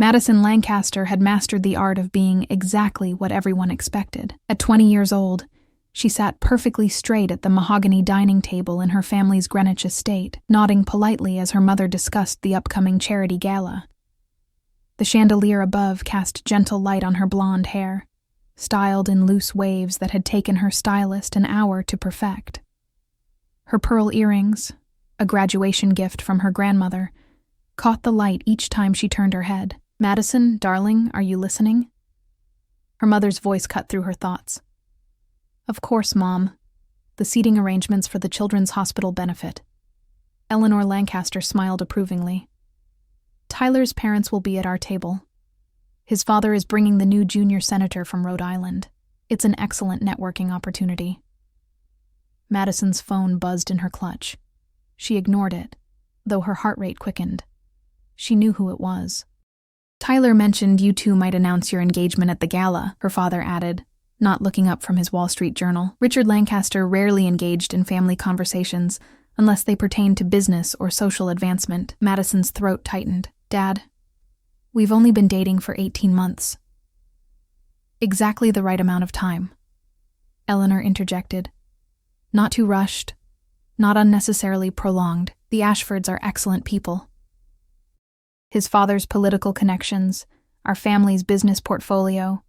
Madison Lancaster had mastered the art of being exactly what everyone expected. At 20 years old, she sat perfectly straight at the mahogany dining table in her family's Greenwich estate, nodding politely as her mother discussed the upcoming charity gala. The chandelier above cast gentle light on her blonde hair, styled in loose waves that had taken her stylist an hour to perfect. Her pearl earrings, a graduation gift from her grandmother, caught the light each time she turned her head. "Madison, darling, are you listening?" Her mother's voice cut through her thoughts. "Of course, Mom. The seating arrangements for the Children's Hospital benefit." Eleanor Lancaster smiled approvingly. "Tyler's parents will be at our table. His father is bringing the new junior senator from Rhode Island. It's an excellent networking opportunity." Madison's phone buzzed in her clutch. She ignored it, though her heart rate quickened. She knew who it was. "Tyler mentioned you two might announce your engagement at the gala," her father added, not looking up from his Wall Street Journal. Richard Lancaster rarely engaged in family conversations unless they pertained to business or social advancement. Madison's throat tightened. "Dad, we've only been dating for 18 months. "Exactly the right amount of time," Eleanor interjected. "Not too rushed, not unnecessarily prolonged. The Ashfords are excellent people. His father's political connections, our family's business portfolio.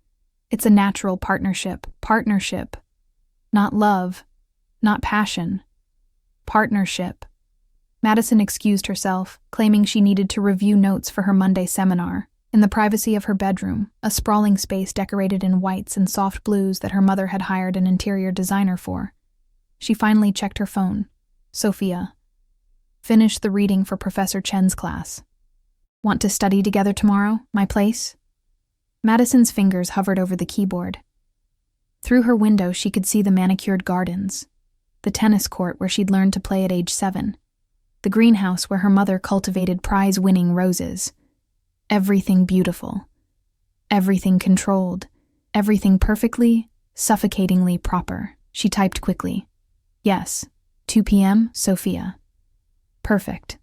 It's a natural partnership. Partnership. Not love, not passion. Partnership." Madison excused herself, claiming she needed to review notes for her Monday seminar. In the privacy of her bedroom, a sprawling space decorated in whites and soft blues that her mother had hired an interior designer for, she finally checked her phone. Sophia. "Finish the reading for Professor Chen's class. Want to study together tomorrow? My place?" Madison's fingers hovered over the keyboard. Through her window, she could see the manicured gardens, the tennis court where she'd learned to play at age 7, the greenhouse where her mother cultivated prize-winning roses. Everything beautiful. Everything controlled. Everything perfectly, suffocatingly proper. She typed quickly. "Yes, 2 p.m., Sophia." "Perfect.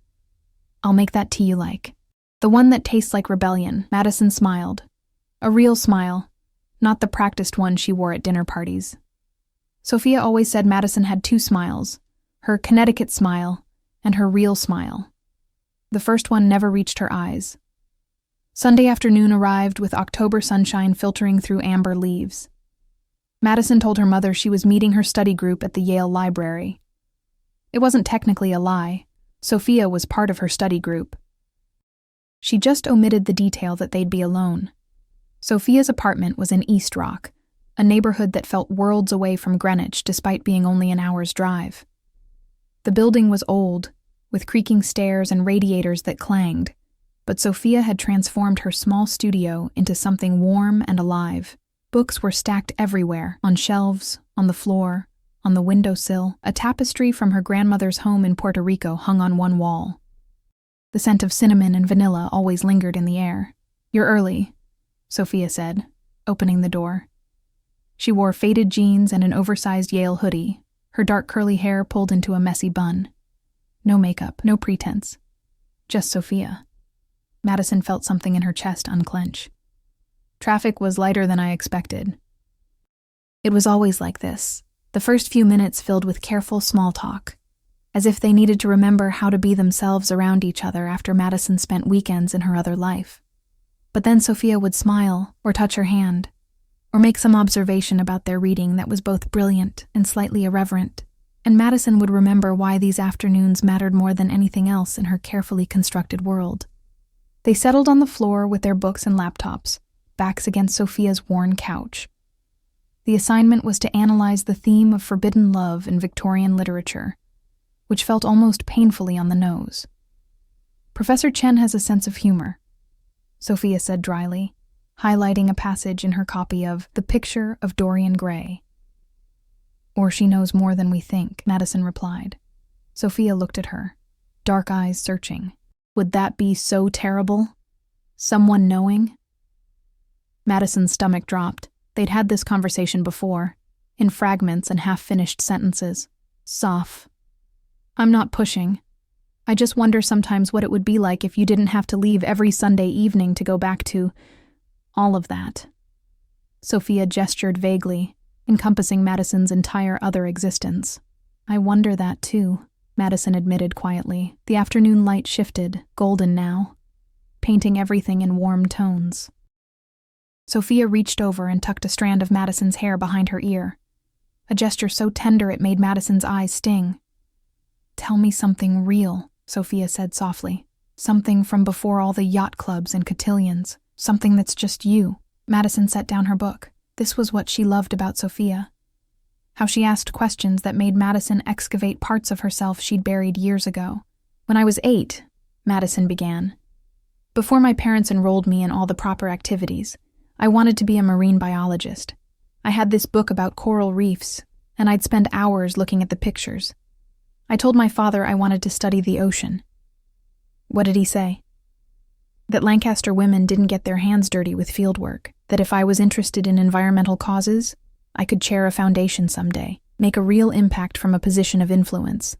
I'll make that tea you like." "The one that tastes like rebellion," Madison smiled. A real smile, not the practiced one she wore at dinner parties. Sophia always said Madison had 2 smiles, her Connecticut smile and her real smile. The first one never reached her eyes. Sunday afternoon arrived with October sunshine filtering through amber leaves. Madison told her mother she was meeting her study group at the Yale Library. It wasn't technically a lie. Sophia was part of her study group. She just omitted the detail that they'd be alone. Sophia's apartment was in East Rock, a neighborhood that felt worlds away from Greenwich despite being only an hour's drive. The building was old, with creaking stairs and radiators that clanged, but Sophia had transformed her small studio into something warm and alive. Books were stacked everywhere, on shelves, on the floor, on the windowsill. A tapestry from her grandmother's home in Puerto Rico hung on one wall. The scent of cinnamon and vanilla always lingered in the air. "You're early," Sophia said, opening the door. She wore faded jeans and an oversized Yale hoodie, her dark curly hair pulled into a messy bun. No makeup, no pretense. Just Sophia. Madison felt something in her chest unclench. Traffic was lighter than I expected. It was always like this, the first few minutes filled with careful small talk, as if they needed to remember how to be themselves around each other after Madison spent weekends in her other life. But then Sophia would smile, or touch her hand, or make some observation about their reading that was both brilliant and slightly irreverent, and Madison would remember why these afternoons mattered more than anything else in her carefully constructed world. They settled on the floor with their books and laptops, backs against Sophia's worn couch. The assignment was to analyze the theme of forbidden love in Victorian literature, which felt almost painfully on the nose. "Professor Chen has a sense of humor," Sophia said dryly, highlighting a passage in her copy of The Picture of Dorian Gray. "Or she knows more than we think," Madison replied. Sophia looked at her, dark eyes searching. Would that be so terrible? Someone knowing? Madison's stomach dropped. They'd had this conversation before, in fragments and half-finished sentences. "Soph. I'm not pushing. I just wonder sometimes what it would be like if you didn't have to leave every Sunday evening to go back to all of that." Sophia gestured vaguely, encompassing Madison's entire other existence. "I wonder that too," Madison admitted quietly. The afternoon light shifted, golden now, painting everything in warm tones. Sophia reached over and tucked a strand of Madison's hair behind her ear, a gesture so tender it made Madison's eyes sting. "Tell me something real," Sophia said softly. "Something from before all the yacht clubs and cotillions. Something that's just you." Madison set down her book. This was what she loved about Sophia. How she asked questions that made Madison excavate parts of herself she'd buried years ago. "When I was 8, Madison began. "Before my parents enrolled me in all the proper activities, I wanted to be a marine biologist. I had this book about coral reefs, and I'd spend hours looking at the pictures. I told my father I wanted to study the ocean." "What did he say?" "That Lancaster women didn't get their hands dirty with fieldwork, that if I was interested in environmental causes, I could chair a foundation someday, make a real impact from a position of influence."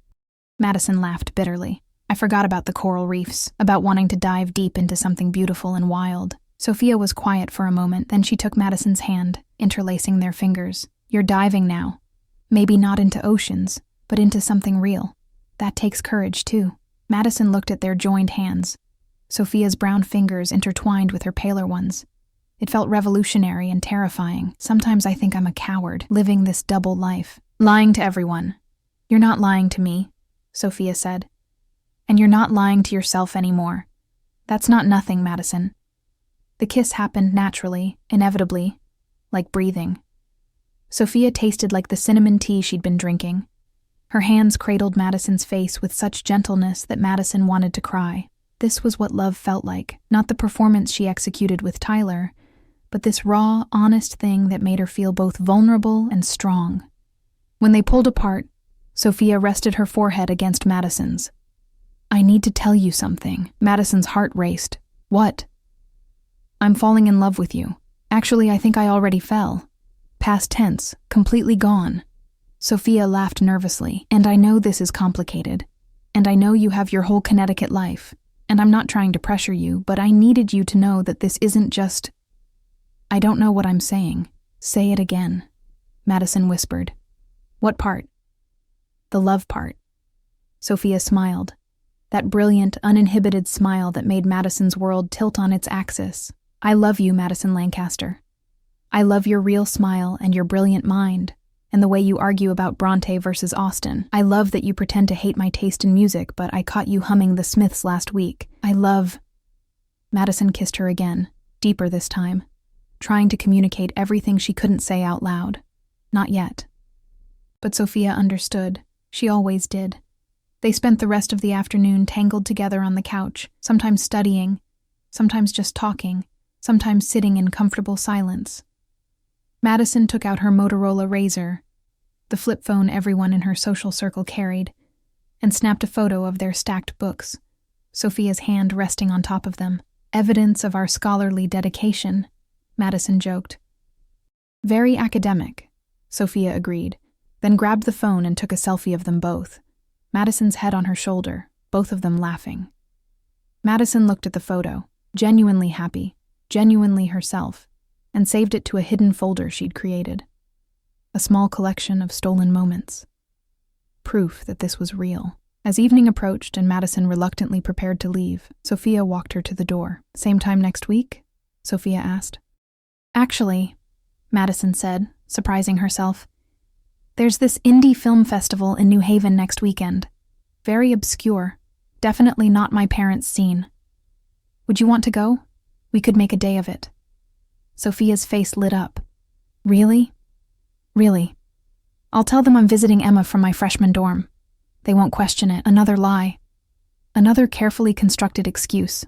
Madison laughed bitterly. "I forgot about the coral reefs, about wanting to dive deep into something beautiful and wild." Sophia was quiet for a moment, then she took Madison's hand, interlacing their fingers. "You're diving now. Maybe not into oceans, but into something real. That takes courage, too." Madison looked at their joined hands. Sophia's brown fingers intertwined with her paler ones. It felt revolutionary and terrifying. "Sometimes I think I'm a coward, living this double life, lying to everyone." "You're not lying to me," Sophia said. "And you're not lying to yourself anymore. That's not nothing, Madison." The kiss happened naturally, inevitably, like breathing. Sophia tasted like the cinnamon tea she'd been drinking. Her hands cradled Madison's face with such gentleness that Madison wanted to cry. This was what love felt like, not the performance she executed with Tyler, but this raw, honest thing that made her feel both vulnerable and strong. When they pulled apart, Sophia rested her forehead against Madison's. "I need to tell you something." Madison's heart raced. "What?" "I'm falling in love with you. Actually, I think I already fell. Past tense, completely gone." Sophia laughed nervously. "And I know this is complicated. And I know you have your whole Connecticut life. And I'm not trying to pressure you, but I needed you to know that this isn't just—" "I don't know what I'm saying. Say it again," Madison whispered. "What part?" "The love part." Sophia smiled. That brilliant, uninhibited smile that made Madison's world tilt on its axis. "I love you, Madison Lancaster. I love your real smile and your brilliant mind, and the way you argue about Bronte versus Austen. I love that you pretend to hate my taste in music, but I caught you humming the Smiths last week. I love—" Madison kissed her again, deeper this time, trying to communicate everything she couldn't say out loud. Not yet. But Sophia understood. She always did. They spent the rest of the afternoon tangled together on the couch, sometimes studying, sometimes just talking, sometimes sitting in comfortable silence. Madison took out her Motorola Razr, the flip phone everyone in her social circle carried, and snapped a photo of their stacked books, Sophia's hand resting on top of them. "Evidence of our scholarly dedication," Madison joked. "Very academic," Sophia agreed, then grabbed the phone and took a selfie of them both, Madison's head on her shoulder, both of them laughing. Madison looked at the photo, genuinely happy, genuinely herself, and saved it to a hidden folder she'd created. A small collection of stolen moments. Proof that this was real. As evening approached and Madison reluctantly prepared to leave, Sophia walked her to the door. "Same time next week?" Sophia asked. "Actually," Madison said, surprising herself, "there's this indie film festival in New Haven next weekend. Very obscure. Definitely not my parents' scene. Would you want to go? We could make a day of it." Sophia's face lit up. "Really?" "Really. I'll tell them I'm visiting Emma from my freshman dorm. They won't question it. Another lie. Another carefully constructed excuse.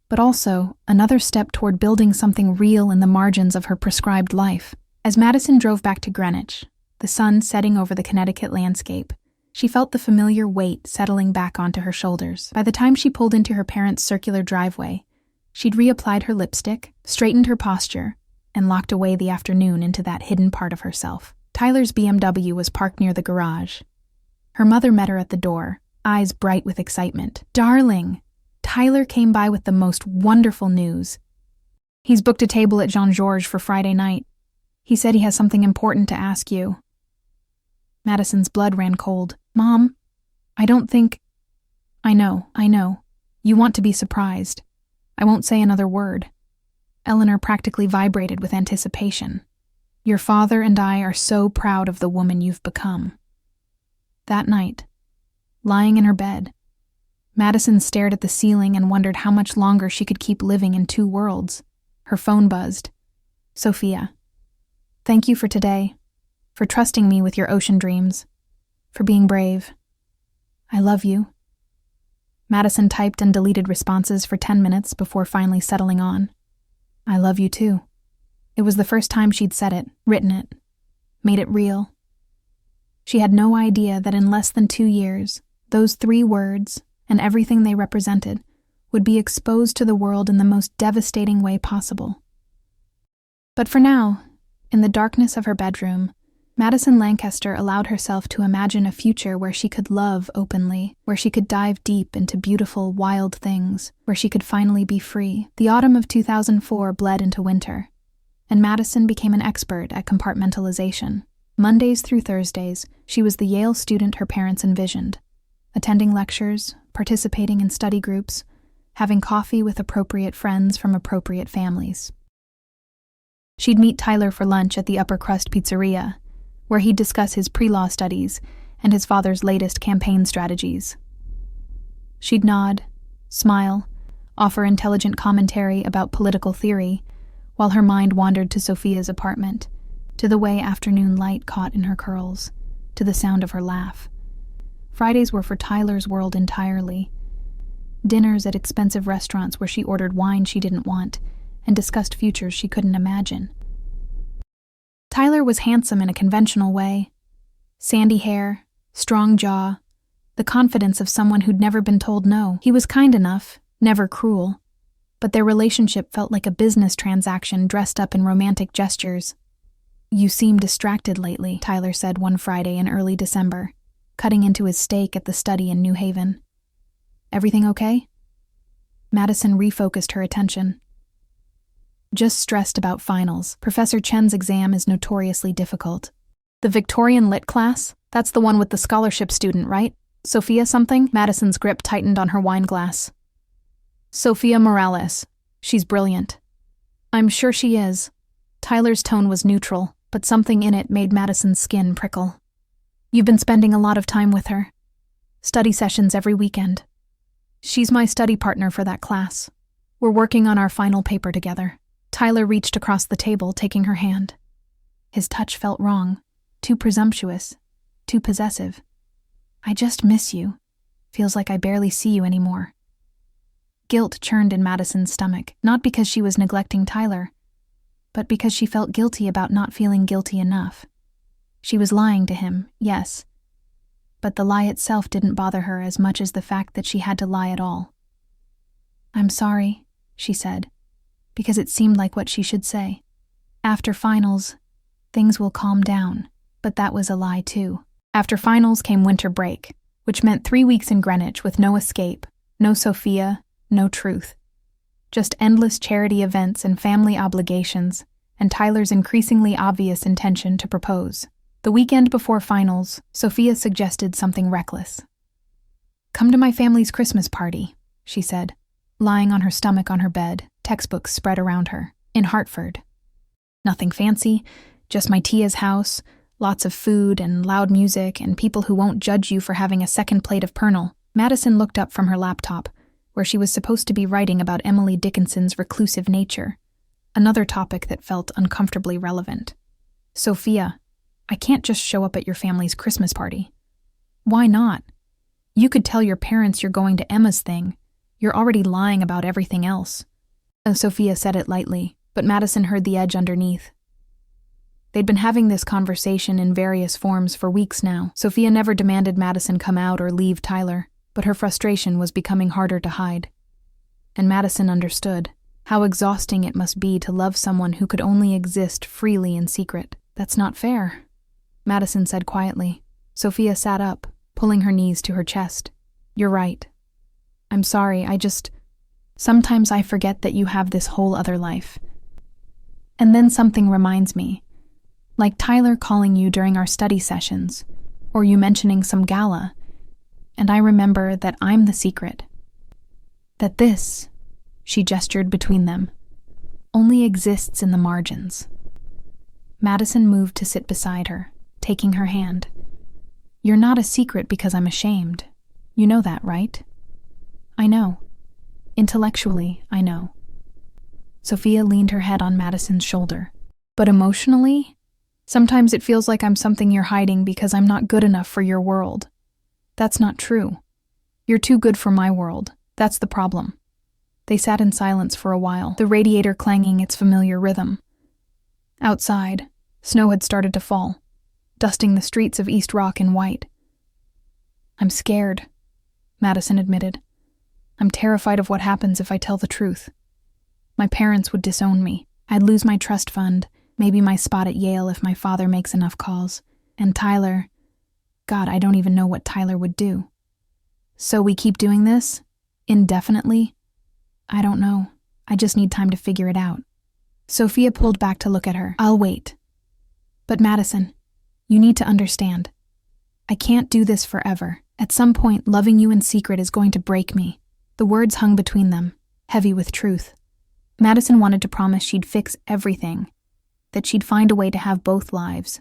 But also another step toward building something real in the margins of her prescribed life." As Madison drove back to Greenwich, the sun setting over the Connecticut landscape, she felt the familiar weight settling back onto her shoulders. By the time she pulled into her parents' circular driveway, she'd reapplied her lipstick, straightened her posture, and locked away the afternoon into that hidden part of herself. Tyler's BMW was parked near the garage. Her mother met her at the door, eyes bright with excitement. "Darling, Tyler came by with the most wonderful news. He's booked a table at Jean-Georges for Friday night. He said he has something important to ask you." Madison's blood ran cold. "Mom, I don't think—" I know. You want to be surprised. I won't say another word." Eleanor practically vibrated with anticipation. "Your father and I are so proud of the woman you've become." That night, lying in her bed, Madison stared at the ceiling and wondered how much longer she could keep living in two worlds. Her phone buzzed. "Sophia, thank you for today, for trusting me with your ocean dreams, for being brave. I love you." Madison typed and deleted responses for 10 minutes before finally settling on, "I love you too." It was the first time she'd said it, written it, made it real. She had no idea that in less than 2 years, those 3 words, and everything they represented, would be exposed to the world in the most devastating way possible. But for now, in the darkness of her bedroom, Madison Lancaster allowed herself to imagine a future where she could love openly, where she could dive deep into beautiful, wild things, where she could finally be free. The autumn of 2004 bled into winter, and Madison became an expert at compartmentalization. Mondays through Thursdays, she was the Yale student her parents envisioned, attending lectures, participating in study groups, having coffee with appropriate friends from appropriate families. She'd meet Tyler for lunch at the Upper Crust Pizzeria, where he'd discuss his pre-law studies and his father's latest campaign strategies. She'd nod, smile, offer intelligent commentary about political theory, while her mind wandered to Sophia's apartment, to the way afternoon light caught in her curls, to the sound of her laugh. Fridays were for Tyler's world entirely. Dinners at expensive restaurants where she ordered wine she didn't want and discussed futures she couldn't imagine. Tyler was handsome in a conventional way. Sandy hair, strong jaw, the confidence of someone who'd never been told no. He was kind enough, never cruel, but their relationship felt like a business transaction dressed up in romantic gestures. "You seem distracted lately," Tyler said one Friday in early December, cutting into his steak at the study in New Haven. "Everything okay?" Madison refocused her attention. "Just stressed about finals. Professor Chen's exam is notoriously difficult." "The Victorian Lit class? That's the one with the scholarship student, right? Sophia something?" Madison's grip tightened on her wine glass. "Sophia Morales. She's brilliant." "I'm sure she is." Tyler's tone was neutral, but something in it made Madison's skin prickle. "You've been spending a lot of time with her. Study sessions every weekend." "She's my study partner for that class. We're working on our final paper together." Tyler reached across the table, taking her hand. His touch felt wrong, too presumptuous, too possessive. "I just miss you. Feels like I barely see you anymore." Guilt churned in Madison's stomach, not because she was neglecting Tyler, but because she felt guilty about not feeling guilty enough. She was lying to him, yes, but the lie itself didn't bother her as much as the fact that she had to lie at all. "I'm sorry," she said, because it seemed like what she should say. "After finals, things will calm down," but that was a lie too. After finals came winter break, which meant 3 weeks in Greenwich with no escape, no Sophia, no truth. Just endless charity events and family obligations, and Tyler's increasingly obvious intention to propose. The weekend before finals, Sophia suggested something reckless. "Come to my family's Christmas party," she said, lying on her stomach on her bed, textbooks spread around her, in Hartford. "Nothing fancy, just my Tia's house, lots of food and loud music and people who won't judge you for having a second plate of Pernil." Madison looked up from her laptop, where she was supposed to be writing about Emily Dickinson's reclusive nature, another topic that felt uncomfortably relevant. "Sophia, I can't just show up at your family's Christmas party." "Why not? You could tell your parents you're going to Emma's thing. You're already lying about everything else." Sophia said it lightly, but Madison heard the edge underneath. They'd been having this conversation in various forms for weeks now. Sophia never demanded Madison come out or leave Tyler, but her frustration was becoming harder to hide. And Madison understood how exhausting it must be to love someone who could only exist freely in secret. "That's not fair," Madison said quietly. Sophia sat up, pulling her knees to her chest. You're right. I'm sorry, sometimes I forget that you have this whole other life. And then something reminds me, like Tyler calling you during our study sessions, or you mentioning some gala, and I remember that I'm the secret. That this, she gestured between them, only exists in the margins. Madison moved to sit beside her, taking her hand. You're not a secret because I'm ashamed. You know that, right? I know. Intellectually, I know. Sophia leaned her head on Madison's shoulder. But emotionally, sometimes it feels like I'm something you're hiding because I'm not good enough for your world. That's not true. You're too good for my world. That's the problem. They sat in silence for a while, the radiator clanging its familiar rhythm. Outside, snow had started to fall, dusting the streets of East Rock in white. I'm scared, Madison admitted. I'm terrified of what happens if I tell the truth. My parents would disown me. I'd lose my trust fund, maybe my spot at Yale if my father makes enough calls. And Tyler, God, I don't even know what Tyler would do. So we keep doing this? Indefinitely? I don't know. I just need time to figure it out. Sophia pulled back to look at her. I'll wait. But Madison, you need to understand. I can't do this forever. At some point, loving you in secret is going to break me. The words hung between them, heavy with truth. Madison wanted to promise she'd fix everything, that she'd find a way to have both lives.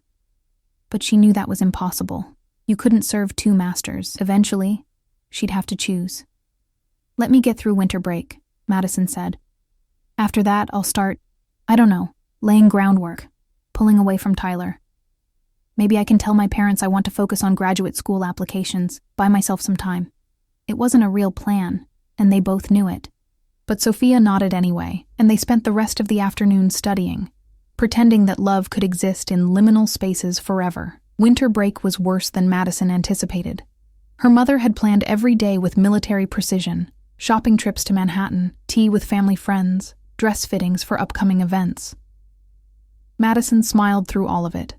But she knew that was impossible. You couldn't serve two masters. Eventually, she'd have to choose. Let me get through winter break, Madison said. After that, I'll start, laying groundwork, pulling away from Tyler. Maybe I can tell my parents I want to focus on graduate school applications, buy myself some time. It wasn't a real plan, and they both knew it. But Sophia nodded anyway, and they spent the rest of the afternoon studying, pretending that love could exist in liminal spaces forever. Winter break was worse than Madison anticipated. Her mother had planned every day with military precision, shopping trips to Manhattan, tea with family friends, dress fittings for upcoming events. Madison smiled through all of it,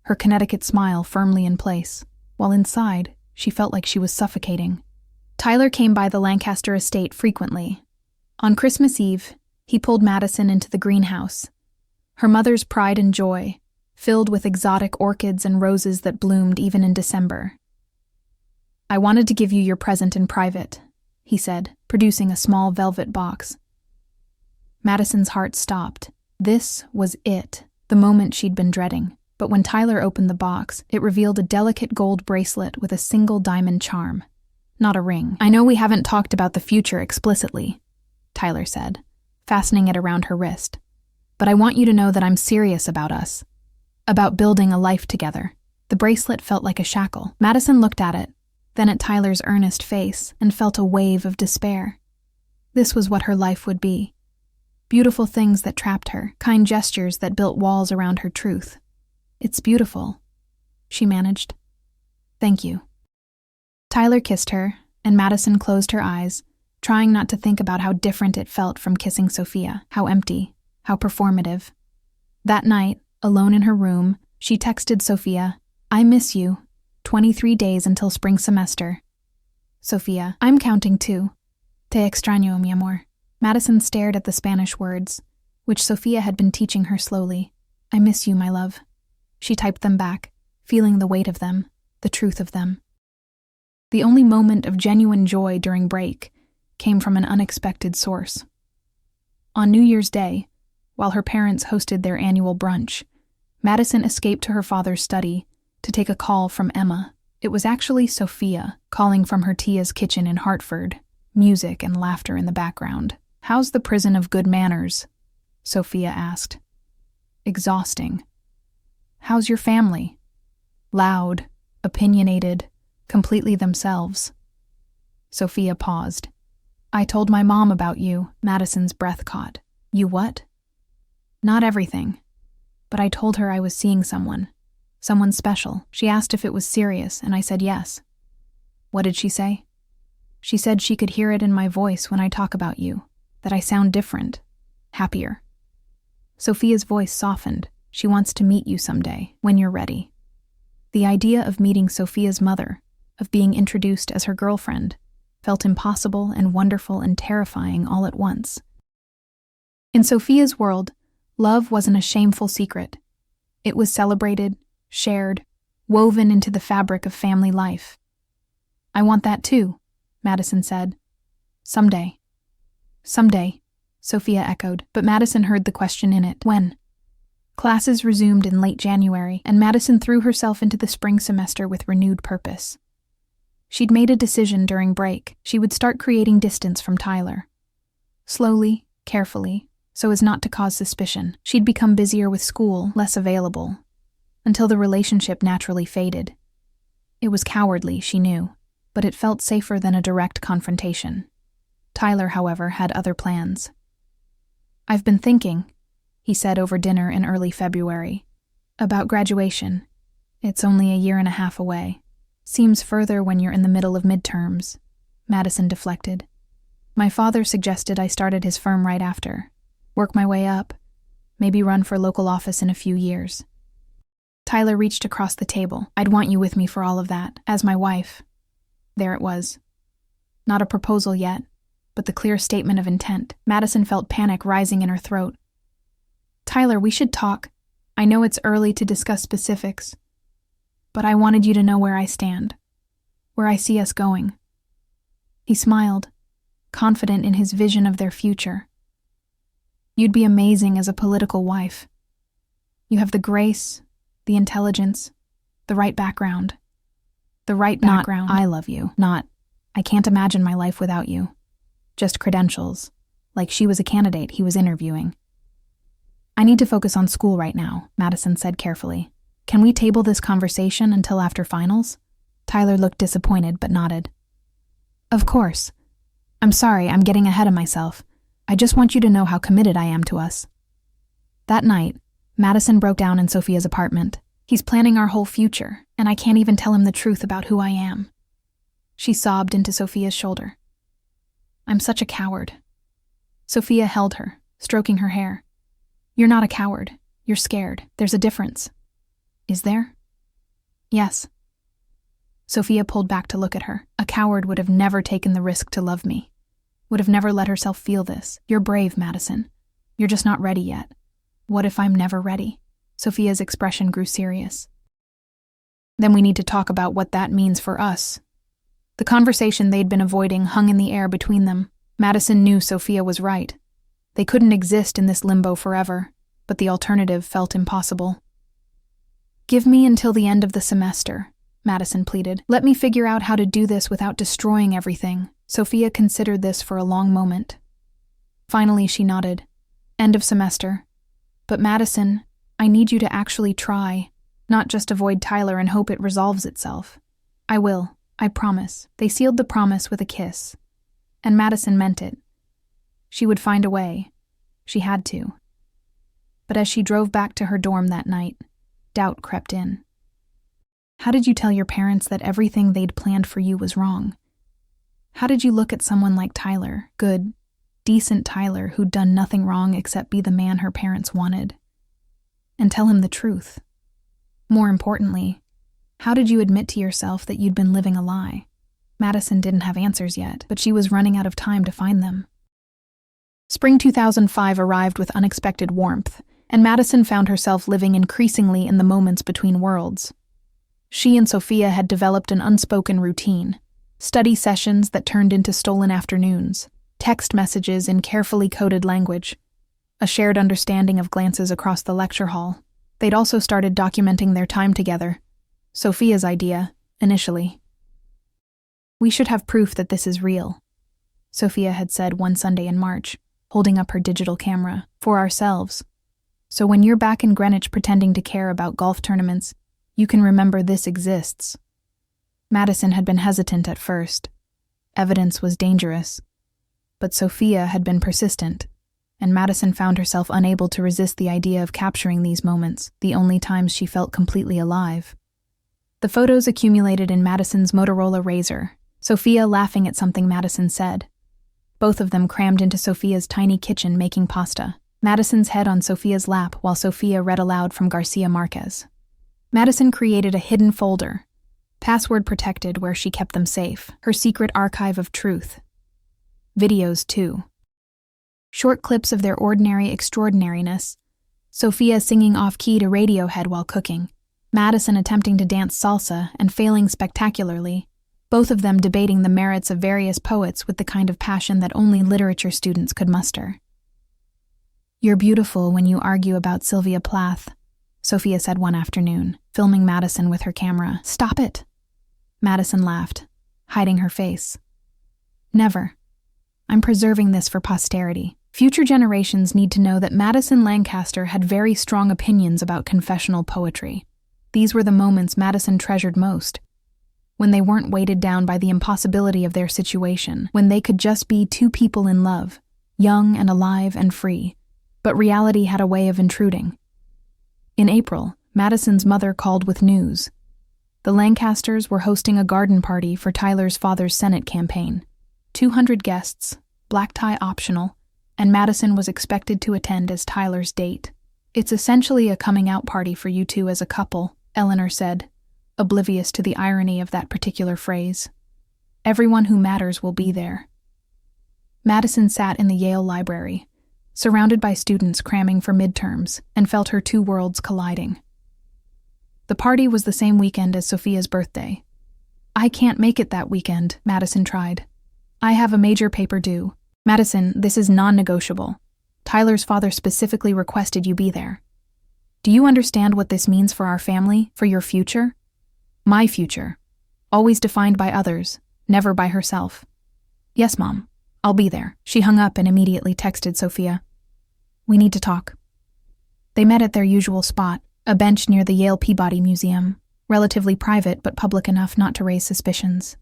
her Connecticut smile firmly in place, while inside, she felt like she was suffocating. Tyler came by the Lancaster estate frequently. On Christmas Eve, he pulled Madison into the greenhouse, her mother's pride and joy, filled with exotic orchids and roses that bloomed even in December. I wanted to give you your present in private, he said, producing a small velvet box. Madison's heart stopped. This was it, the moment she'd been dreading. But when Tyler opened the box, it revealed a delicate gold bracelet with a single diamond charm. Not a ring. I know we haven't talked about the future explicitly, Tyler said, fastening it around her wrist. But I want you to know that I'm serious about us. About building a life together. The bracelet felt like a shackle. Madison looked at it, then at Tyler's earnest face, and felt a wave of despair. This was what her life would be. Beautiful things that trapped her, kind gestures that built walls around her truth. It's beautiful, she managed. Thank you. Tyler kissed her, and Madison closed her eyes, trying not to think about how different it felt from kissing Sophia, how empty, how performative. That night, alone in her room, she texted Sophia, I miss you. 23 days until spring semester. Sophia, I'm counting too. Te extraño, mi amor. Madison stared at the Spanish words, which Sophia had been teaching her slowly. I miss you, my love. She typed them back, feeling the weight of them, the truth of them. The only moment of genuine joy during break came from an unexpected source. On New Year's Day, while her parents hosted their annual brunch, Madison escaped to her father's study to take a call from Emma. It was actually Sophia, calling from her tia's kitchen in Hartford, music and laughter in the background. How's the prison of good manners? Sophia asked. Exhausting. How's your family? Loud, opinionated, completely themselves. Sophia paused. I told my mom about you, Madison's breath caught. You what? Not everything. But I told her I was seeing someone special. She asked if it was serious, and I said yes. What did she say? She said she could hear it in my voice when I talk about you, that I sound different, happier. Sophia's voice softened. She wants to meet you someday, when you're ready. The idea of meeting Sophia's mother, of being introduced as her girlfriend, felt impossible and wonderful and terrifying all at once. In Sophia's world, love wasn't a shameful secret. It was celebrated, shared, woven into the fabric of family life. "I want that too," Madison said. "Someday." "Someday," Sophia echoed, but Madison heard the question in it. When? Classes resumed in late January, and Madison threw herself into the spring semester with renewed purpose. She'd made a decision during break. She would start creating distance from Tyler. Slowly, carefully, so as not to cause suspicion. She'd become busier with school, less available, until the relationship naturally faded. It was cowardly, she knew, but it felt safer than a direct confrontation. Tyler, however, had other plans. "I've been thinking," he said over dinner in early February, "about graduation. It's only a year and a half away. Seems further when you're in the middle of midterms," Madison deflected. "My father suggested I started his firm right after. Work my way up, maybe run for local office in a few years." Tyler reached across the table. "I'd want you with me for all of that, as my wife." There it was. Not a proposal yet, but the clear statement of intent. Madison felt panic rising in her throat. "Tyler, we should talk. I know it's early to discuss specifics, but I wanted you to know where I stand, where I see us going." He smiled, confident in his vision of their future. "You'd be amazing as a political wife. You have the grace, the intelligence, the right background. The right background. Not, I love you. Not, I can't imagine my life without you. Just credentials, like she was a candidate he was interviewing." "I need to focus on school right now," Madison said carefully. "Can we table this conversation until after finals?" Tyler looked disappointed but nodded. "Of course. I'm sorry, I'm getting ahead of myself. I just want you to know how committed I am to us." That night, Madison broke down in Sophia's apartment. "He's planning our whole future, and I can't even tell him the truth about who I am." She sobbed into Sophia's shoulder. "I'm such a coward." Sophia held her, stroking her hair. "You're not a coward. You're scared. There's a difference." "Is there?" "Yes." Sophia pulled back to look at her. "A coward would have never taken the risk to love me. Would have never let herself feel this. You're brave, Madison. You're just not ready yet." "What if I'm never ready?" Sophia's expression grew serious. "Then we need to talk about what that means for us." The conversation they'd been avoiding hung in the air between them. Madison knew Sophia was right. They couldn't exist in this limbo forever, but the alternative felt impossible. "Give me until the end of the semester," Madison pleaded. "Let me figure out how to do this without destroying everything." Sophia considered this for a long moment. Finally, she nodded. "End of semester. But Madison, I need you to actually try, not just avoid Tyler and hope it resolves itself." "I will. I promise." They sealed the promise with a kiss, and Madison meant it. She would find a way. She had to. But as she drove back to her dorm that night, doubt crept in. How did you tell your parents that everything they'd planned for you was wrong? How did you look at someone like Tyler, good, decent Tyler who'd done nothing wrong except be the man her parents wanted, and tell him the truth? More importantly, how did you admit to yourself that you'd been living a lie? Madison didn't have answers yet, but she was running out of time to find them. Spring 2005 arrived with unexpected warmth, and Madison found herself living increasingly in the moments between worlds. She and Sophia had developed an unspoken routine, study sessions that turned into stolen afternoons, text messages in carefully coded language, a shared understanding of glances across the lecture hall. They'd also started documenting their time together. Sophia's idea, initially. "We should have proof that this is real," Sophia had said one Sunday in March, holding up her digital camera, "for ourselves. So when you're back in Greenwich pretending to care about golf tournaments, you can remember this exists." Madison had been hesitant at first. Evidence was dangerous. But Sophia had been persistent, and Madison found herself unable to resist the idea of capturing these moments, the only times she felt completely alive. The photos accumulated in Madison's Motorola Razr, Sophia laughing at something Madison said. Both of them crammed into Sophia's tiny kitchen making pasta, Madison's head on Sophia's lap while Sophia read aloud from Garcia Marquez. Madison created a hidden folder, Password protected where she kept them safe. Her secret archive of truth. Videos, too. Short clips of their ordinary extraordinariness. Sophia singing off-key to Radiohead while cooking. Madison attempting to dance salsa and failing spectacularly. Both of them debating the merits of various poets with the kind of passion that only literature students could muster. "You're beautiful when you argue about Sylvia Plath," Sophia said one afternoon, filming Madison with her camera. "Stop it." Madison laughed, hiding her face. "Never. I'm preserving this for posterity. Future generations need to know that Madison Lancaster had very strong opinions about confessional poetry. These were the moments Madison treasured most, when they weren't weighted down by the impossibility of their situation, when they could just be two people in love, young and alive and free. But reality had a way of intruding. In April, Madison's mother called with news. The Lancasters were hosting a garden party for Tyler's father's Senate campaign. 200 guests, black tie optional, and Madison was expected to attend as Tyler's date. "It's essentially a coming-out party for you two as a couple," Eleanor said, oblivious to the irony of that particular phrase. "Everyone who matters will be there." Madison sat in the Yale Library, surrounded by students cramming for midterms, and felt her two worlds colliding. The party was the same weekend as Sophia's birthday. "I can't make it that weekend," Madison tried. "I have a major paper due." "Madison, this is non-negotiable. Tyler's father specifically requested you be there. Do you understand what this means for our family, for your future? My future. Always defined by others, never by herself." "Yes, Mom. I'll be there." She hung up and immediately texted Sophia. "We need to talk." They met at their usual spot, a bench near the Yale Peabody Museum, relatively private but public enough not to raise suspicions.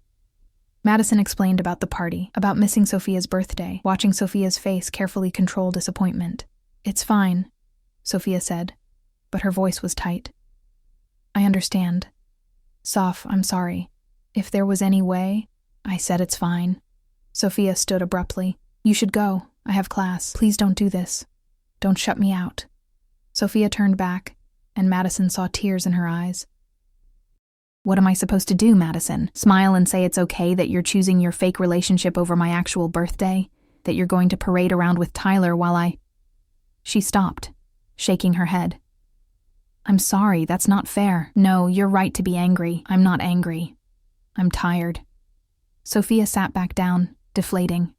Madison explained about the party, about missing Sophia's birthday, watching Sophia's face carefully control disappointment. "It's fine," Sophia said, but her voice was tight. "I understand. Soph, I'm sorry. If there was any way..." "I said it's fine." Sophia stood abruptly. "You should go. I have class. Please don't do this. Don't shut me out." Sophia turned back, and Madison saw tears in her eyes. "What am I supposed to do, Madison? Smile and say it's okay that you're choosing your fake relationship over my actual birthday? That you're going to parade around with Tyler while I..." She stopped, shaking her head. "I'm sorry, that's not fair." "No, you're right to be angry. I'm not angry. I'm tired." Sophia sat back down, deflating.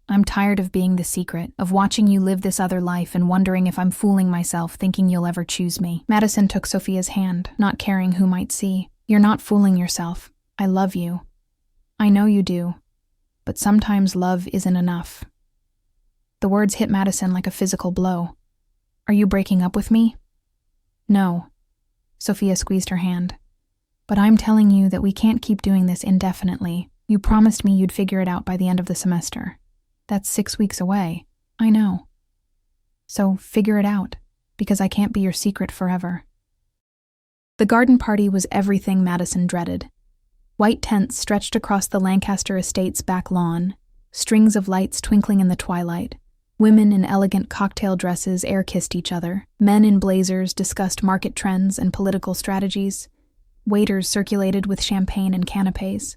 "I'm tired of being the secret, of watching you live this other life and wondering if I'm fooling myself thinking you'll ever choose me." Madison took Sophia's hand, not caring who might see. "You're not fooling yourself. I love you. I know you do. But sometimes love isn't enough." The words hit Madison like a physical blow. "Are you breaking up with me?" "No." Sophia squeezed her hand. "But I'm telling you that we can't keep doing this indefinitely. You promised me you'd figure it out by the end of the semester. That's 6 weeks away. I know. So figure it out, because I can't be your secret forever." The garden party was everything Madison dreaded. White tents stretched across the Lancaster estate's back lawn, strings of lights twinkling in the twilight. Women in elegant cocktail dresses air-kissed each other. Men in blazers discussed market trends and political strategies. Waiters circulated with champagne and canapes.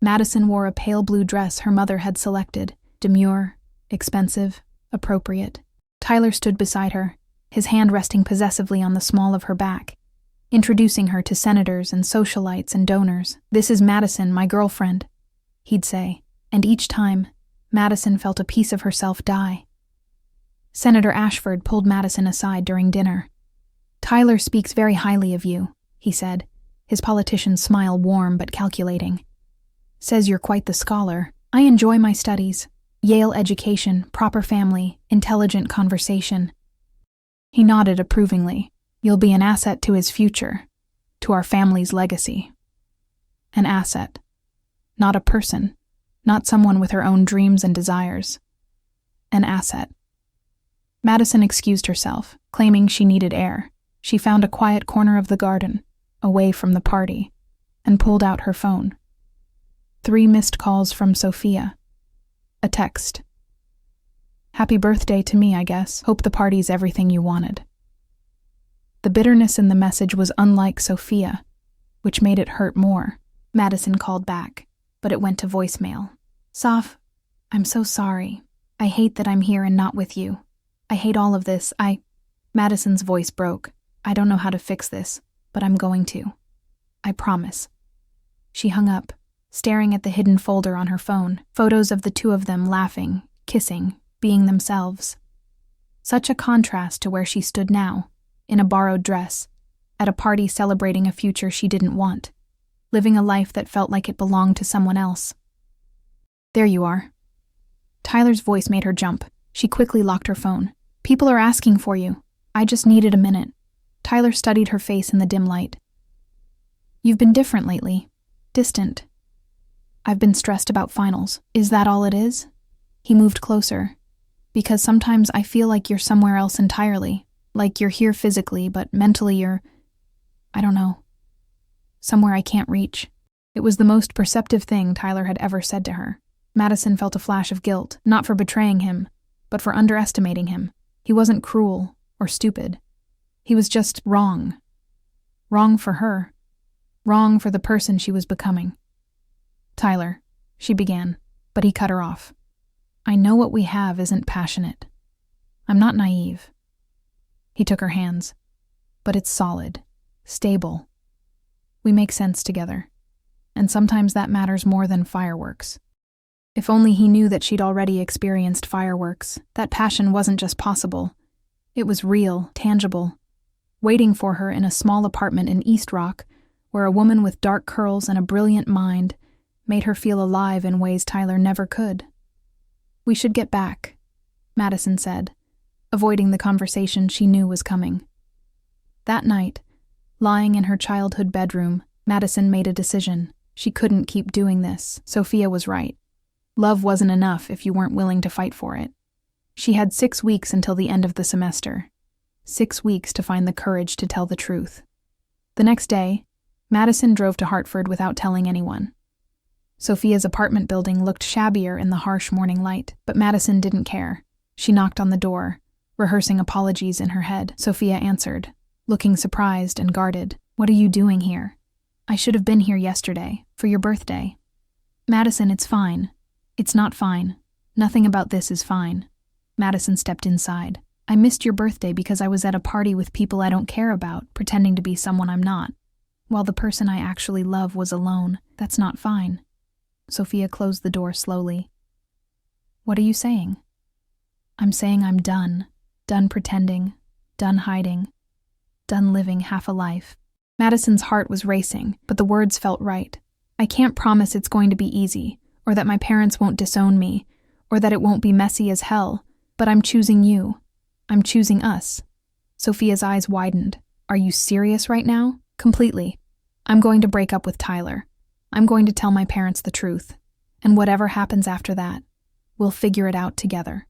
Madison wore a pale blue dress her mother had selected, demure, expensive, appropriate. Tyler stood beside her, his hand resting possessively on the small of her back, introducing her to senators and socialites and donors. "This is Madison, my girlfriend," he'd say, and each time, Madison felt a piece of herself die. Senator Ashford pulled Madison aside during dinner. "Tyler speaks very highly of you," he said, his politician's smile warm but calculating. "Says you're quite the scholar. I enjoy my studies. Yale education, proper family, intelligent conversation." He nodded approvingly. "You'll be an asset to his future, to our family's legacy." An asset. Not a person. Not someone with her own dreams and desires. An asset. Madison excused herself, claiming she needed air. She found a quiet corner of the garden, away from the party, and pulled out her phone. 3 missed calls from Sophia. A text. "Happy birthday to me, I guess. Hope the party's everything you wanted." The bitterness in the message was unlike Sophia. which made it hurt more. Madison called back, but it went to voicemail. Saf, I'm so sorry. I hate that I'm here and not with you. I hate all of this. Madison's voice broke. I don't know how to fix this, but I'm going to. I promise. She hung up, staring at the hidden folder on her phone, photos of the two of them laughing, kissing, being themselves. Such a contrast to where she stood now, in a borrowed dress, at a party celebrating a future she didn't want, living a life that felt like it belonged to someone else. There you are. Tyler's voice made her jump. She quickly locked her phone. People are asking for you. I just needed a minute. Tyler studied her face in the dim light. You've been different lately. Distant. I've been stressed about finals. Is that all it is? He moved closer. Because sometimes I feel like you're somewhere else entirely. Like you're here physically, but mentally you're, I don't know, somewhere I can't reach. It was the most perceptive thing Tyler had ever said to her. Madison felt a flash of guilt, not for betraying him, but for underestimating him. He wasn't cruel or stupid. He was just wrong. Wrong for her. Wrong for the person she was becoming. Tyler, she began, but he cut her off. I know what we have isn't passionate. I'm not naive. He took her hands. But it's solid, stable. We make sense together. And sometimes that matters more than fireworks. If only he knew that she'd already experienced fireworks. That passion wasn't just possible. It was real, tangible, waiting for her in a small apartment in East Rock, where a woman with dark curls and a brilliant mind made her feel alive in ways Tyler never could. We should get back, Madison said, avoiding the conversation she knew was coming. That night, lying in her childhood bedroom, Madison made a decision. She couldn't keep doing this. Sophia was right. Love wasn't enough if you weren't willing to fight for it. She had 6 weeks until the end of the semester. 6 weeks to find the courage to tell the truth. The next day, Madison drove to Hartford without telling anyone. Sophia's apartment building looked shabbier in the harsh morning light, but Madison didn't care. She knocked on the door, rehearsing apologies in her head. Sophia answered, looking surprised and guarded. What are you doing here? I should have been here yesterday, for your birthday. Madison, it's fine. It's not fine. Nothing about this is fine. Madison stepped inside. I missed your birthday because I was at a party with people I don't care about, pretending to be someone I'm not. While the person I actually love was alone. That's not fine. Sophia closed the door slowly. What are you saying? I'm saying I'm done. Done pretending. Done hiding. Done living half a life. Madison's heart was racing, but the words felt right. I can't promise it's going to be easy, or that my parents won't disown me, or that it won't be messy as hell, but I'm choosing you. I'm choosing us. Sophia's eyes widened. Are you serious right now? Completely. I'm going to break up with Tyler. I'm going to tell my parents the truth. And whatever happens after that, we'll figure it out together.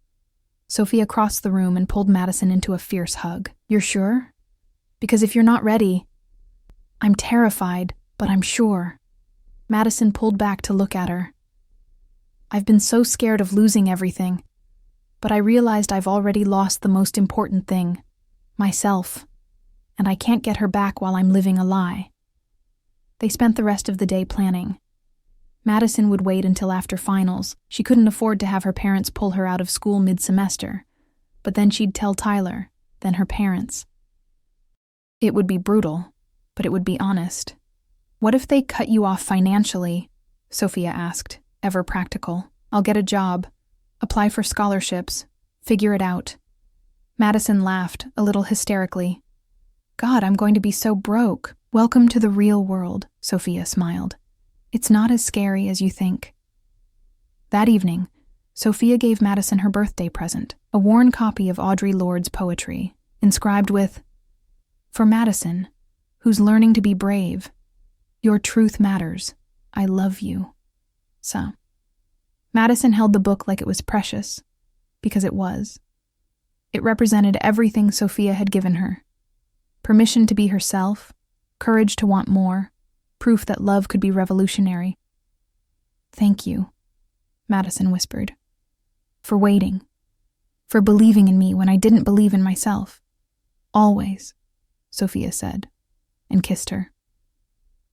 Sophia crossed the room and pulled Madison into a fierce hug. You're sure? Because if you're not ready... I'm terrified, but I'm sure. Madison pulled back to look at her. I've been so scared of losing everything, but I realized I've already lost the most important thing, myself, and I can't get her back while I'm living a lie. They spent the rest of the day planning. Madison would wait until after finals. She couldn't afford to have her parents pull her out of school mid-semester, but then she'd tell Tyler, then her parents. It would be brutal, but it would be honest. What if they cut you off financially? Sophia asked, ever practical. I'll get a job, apply for scholarships, figure it out. Madison laughed, a little hysterically. God, I'm going to be so broke. Welcome to the real world, Sophia smiled. It's not as scary as you think. That evening, Sophia gave Madison her birthday present, a worn copy of Audre Lorde's poetry, inscribed with, For Madison, who's learning to be brave. Your truth matters. I love you. So, Madison held the book like it was precious, because it was. It represented everything Sophia had given her. Permission to be herself, courage to want more, proof that love could be revolutionary. Thank you, Madison whispered. For waiting. For believing in me when I didn't believe in myself. Always, Sophia said, and kissed her.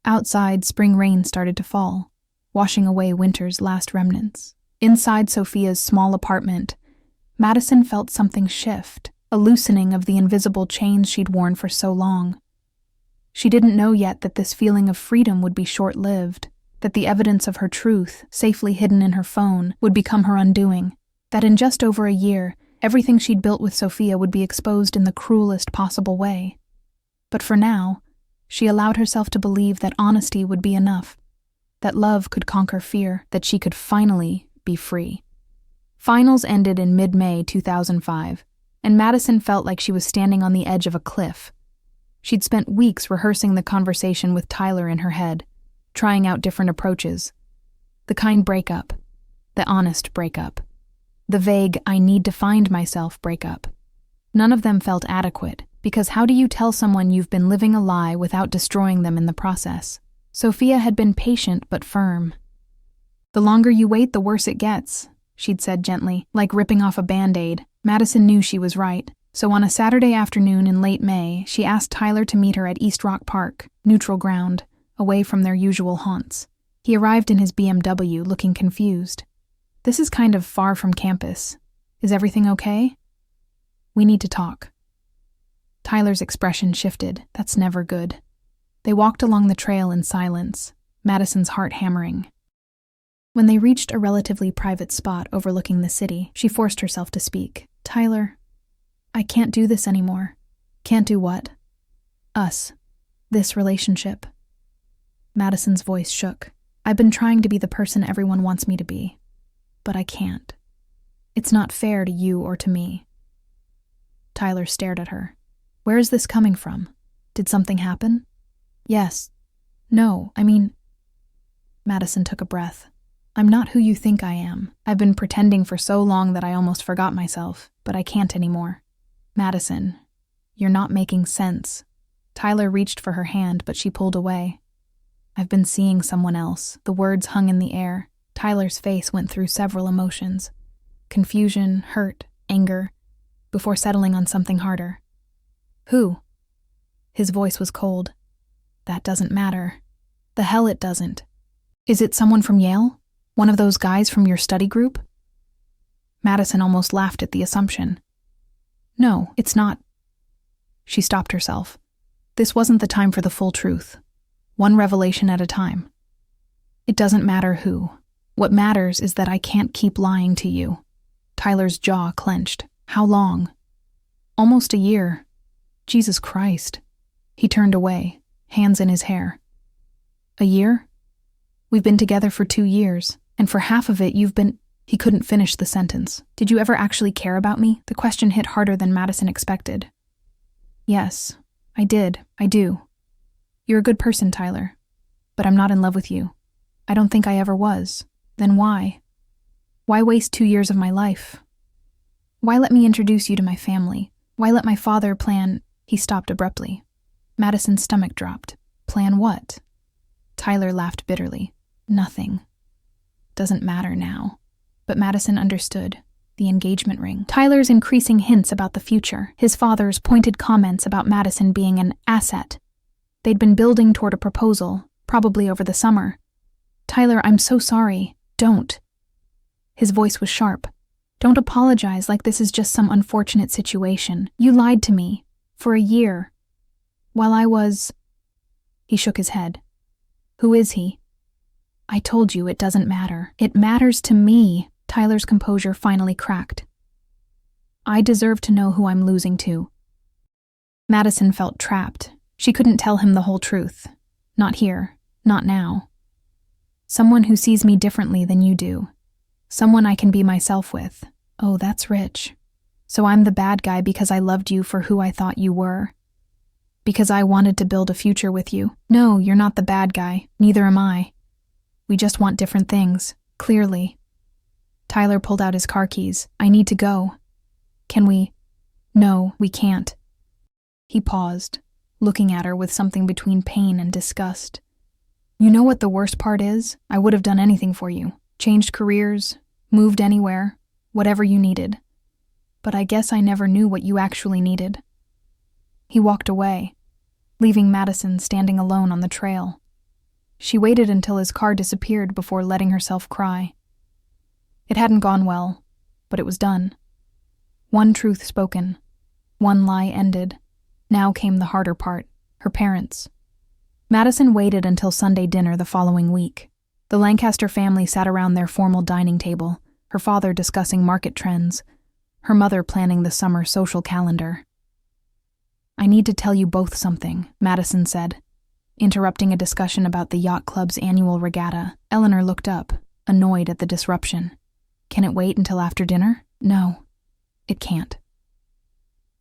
Outside, spring rain started to fall, washing away winter's last remnants. Inside Sophia's small apartment, Madison felt something shift, a loosening of the invisible chains she'd worn for so long. She didn't know yet that this feeling of freedom would be short-lived, that the evidence of her truth, safely hidden in her phone, would become her undoing, that in just over a year, everything she'd built with Sophia would be exposed in the cruelest possible way. But for now, she allowed herself to believe that honesty would be enough, that love could conquer fear, that she could finally be free. Finals ended in mid-May 2005, and Madison felt like she was standing on the edge of a cliff. She'd spent weeks rehearsing the conversation with Tyler in her head, trying out different approaches. The kind breakup, the honest breakup, the vague "I need to find myself" breakup. None of them felt adequate, because how do you tell someone you've been living a lie without destroying them in the process? Sophia had been patient but firm. "The longer you wait, the worse it gets," she'd said gently, like ripping off a Band-Aid. Madison knew she was right, so on a Saturday afternoon in late May, she asked Tyler to meet her at East Rock Park, neutral ground, away from their usual haunts. He arrived in his BMW, looking confused. "This is kind of far from campus. Is everything okay? We need to talk." Tyler's expression shifted. That's never good. They walked along the trail in silence, Madison's heart hammering. When they reached a relatively private spot overlooking the city, she forced herself to speak. "Tyler, I can't do this anymore." "Can't do what?" "Us. This relationship." Madison's voice shook. "I've been trying to be the person everyone wants me to be, but I can't. It's not fair to you or to me." Tyler stared at her. "Where is this coming from? Did something happen?" "Yes. No, I mean..." Madison took a breath. "I'm not who you think I am. I've been pretending for so long that I almost forgot myself, but I can't anymore." "Madison, you're not making sense." Tyler reached for her hand, but she pulled away. "I've been seeing someone else." The words hung in the air. Tyler's face went through several emotions. Confusion, hurt, anger, before settling on something harder. "Who?" His voice was cold. "That doesn't matter." "The hell it doesn't. Is it someone from Yale? One of those guys from your study group?" Madison almost laughed at the assumption. "No, it's not." She stopped herself. This wasn't the time for the full truth. One revelation at a time. "It doesn't matter who. What matters is that I can't keep lying to you." Tyler's jaw clenched. "How long?" "Almost a year." "Jesus Christ." He turned away, hands in his hair. "A year? We've been together for 2 years, and for half of it you've been..." He couldn't finish the sentence. "Did you ever actually care about me?" The question hit harder than Madison expected. "Yes, I did. I do. You're a good person, Tyler. But I'm not in love with you. I don't think I ever was. Then why? Why waste 2 years of my life? Why let me introduce you to my family? Why let my father plan..." He stopped abruptly. Madison's stomach dropped. "Plan what?" Tyler laughed bitterly. "Nothing. Doesn't matter now." But Madison understood. The engagement ring. Tyler's increasing hints about the future. His father's pointed comments about Madison being an asset. They'd been building toward a proposal, probably over the summer. "Tyler, I'm so sorry. Don't." His voice was sharp. "Don't apologize like this is just some unfortunate situation. You lied to me. For a year. While I was..." He shook his head. "Who is he?" "I told you it doesn't matter. It matters to me." Tyler's composure finally cracked. "I deserve to know who I'm losing to." Madison felt trapped. She couldn't tell him the whole truth. Not here. Not now. "Someone who sees me differently than you do. Someone I can be myself with." Oh, that's rich. "So I'm the bad guy because I loved you for who I thought you were. Because I wanted to build a future with you." "No, you're not the bad guy. Neither am I. We just want different things, clearly." Tyler pulled out his car keys. "I need to go. Can we..." "No, we can't." He paused, looking at her with something between pain and disgust. "You know what the worst part is? I would have done anything for you. Changed careers, moved anywhere, whatever you needed. But I guess I never knew what you actually needed." He walked away, leaving Madison standing alone on the trail. She waited until his car disappeared before letting herself cry. It hadn't gone well, but it was done. One truth spoken, one lie ended. Now came the harder part, her parents. Madison waited until Sunday dinner the following week. The Lancaster family sat around their formal dining table, her father discussing market trends, her mother planning the summer social calendar. "I need to tell you both something," Madison said, interrupting a discussion about the yacht club's annual regatta. Eleanor looked up, annoyed at the disruption. "Can it wait until after dinner?" "No, it can't."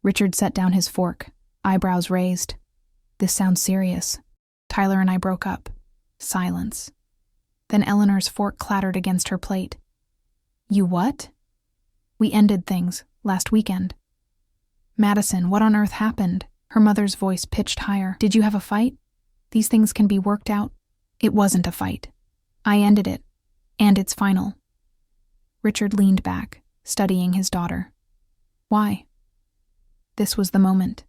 Richard set down his fork, eyebrows raised. "This sounds serious. Tyler and I broke up." Silence. Then Eleanor's fork clattered against her plate. "You what?" "We ended things last weekend." "Madison, what on earth happened?" Her mother's voice pitched higher. "Did you have a fight? These things can be worked out." "It wasn't a fight. I ended it, and it's final." Richard leaned back, studying his daughter. "Why?" This was the moment.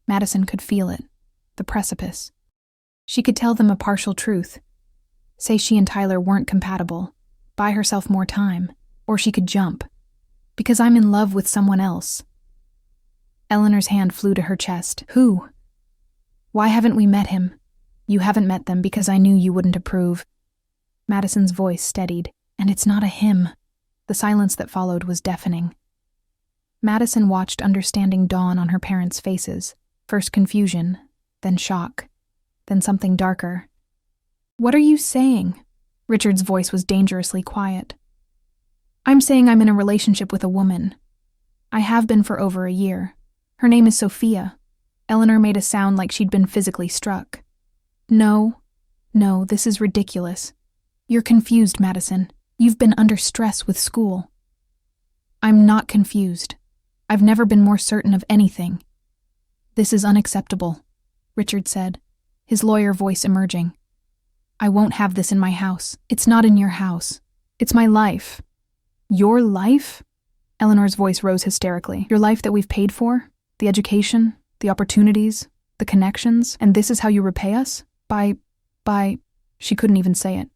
Madison could feel it, the precipice. She could tell them a partial truth. Say she and Tyler weren't compatible, buy herself more time, or she could jump. "Because I'm in love with someone else." Eleanor's hand flew to her chest. "Who?" "Why haven't we met him?" "You haven't met them because I knew you wouldn't approve." Madison's voice steadied. "And it's not a him." The silence that followed was deafening. Madison watched understanding dawn on her parents' faces. First confusion, then shock, then something darker. "What are you saying?" Richard's voice was dangerously quiet. "I'm saying I'm in a relationship with a woman. I have been for over a year. Her name is Sophia." Eleanor made a sound like she'd been physically struck. No, this is ridiculous. You're confused, Madison. You've been under stress with school." "I'm not confused. I've never been more certain of anything." "This is unacceptable," Richard said, his lawyer voice emerging. "I won't have this in my house. It's not in your house. It's my life." "Your life?" Eleanor's voice rose hysterically. "Your life that we've paid for? The education, the opportunities, the connections, and this is how you repay us? By... She couldn't even say it.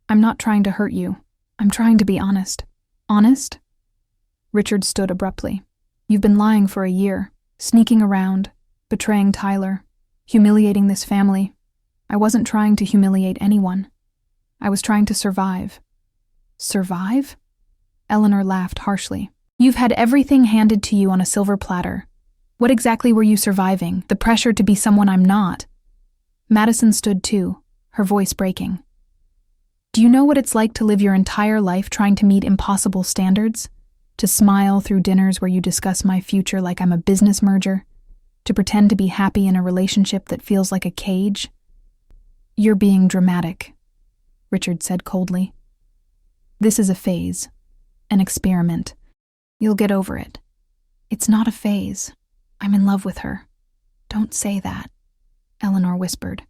"I'm not trying to hurt you. I'm trying to be honest." "Honest?" Richard stood abruptly. "You've been lying for a year, sneaking around, betraying Tyler, humiliating this family. I wasn't trying to humiliate anyone. I was trying to survive." "Survive?" Eleanor laughed harshly. "You've had everything handed to you on a silver platter. What exactly were you surviving? The pressure to be someone I'm not?" Madison stood too, her voice breaking. "Do you know what it's like to live your entire life trying to meet impossible standards? To smile through dinners where you discuss my future like I'm a business merger? To pretend to be happy in a relationship that feels like a cage?" "You're being dramatic," Richard said coldly. "This is a phase, an experiment. You'll get over it." "It's not a phase. I'm in love with her." "Don't say that," Eleanor whispered.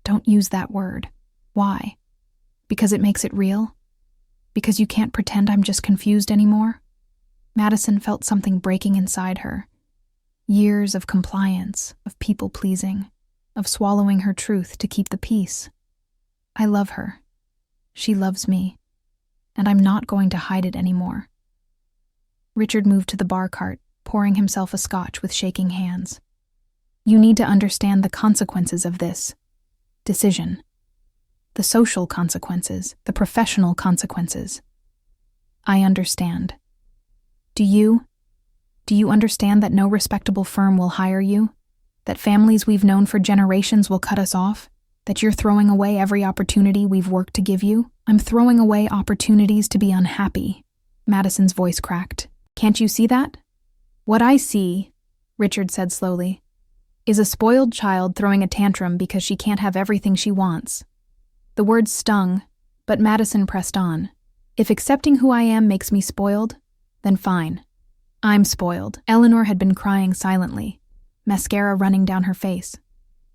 "Don't use that word." "Why? Because it makes it real? Because you can't pretend I'm just confused anymore?" Madison felt something breaking inside her. Years of compliance, of people-pleasing, of swallowing her truth to keep the peace. "I love her. She loves me. And I'm not going to hide it anymore." Richard moved to the bar cart, pouring himself a scotch with shaking hands. "You need to understand the consequences of this decision. The social consequences, the professional consequences." "I understand. Do you understand that no respectable firm will hire you? That families we've known for generations will cut us off? That you're throwing away every opportunity we've worked to give you?" "I'm throwing away opportunities to be unhappy," Madison's voice cracked. "Can't you see that?" "What I see," Richard said slowly, "is a spoiled child throwing a tantrum because she can't have everything she wants." The words stung, but Madison pressed on. "If accepting who I am makes me spoiled, then fine. I'm spoiled." Eleanor had been crying silently, mascara running down her face.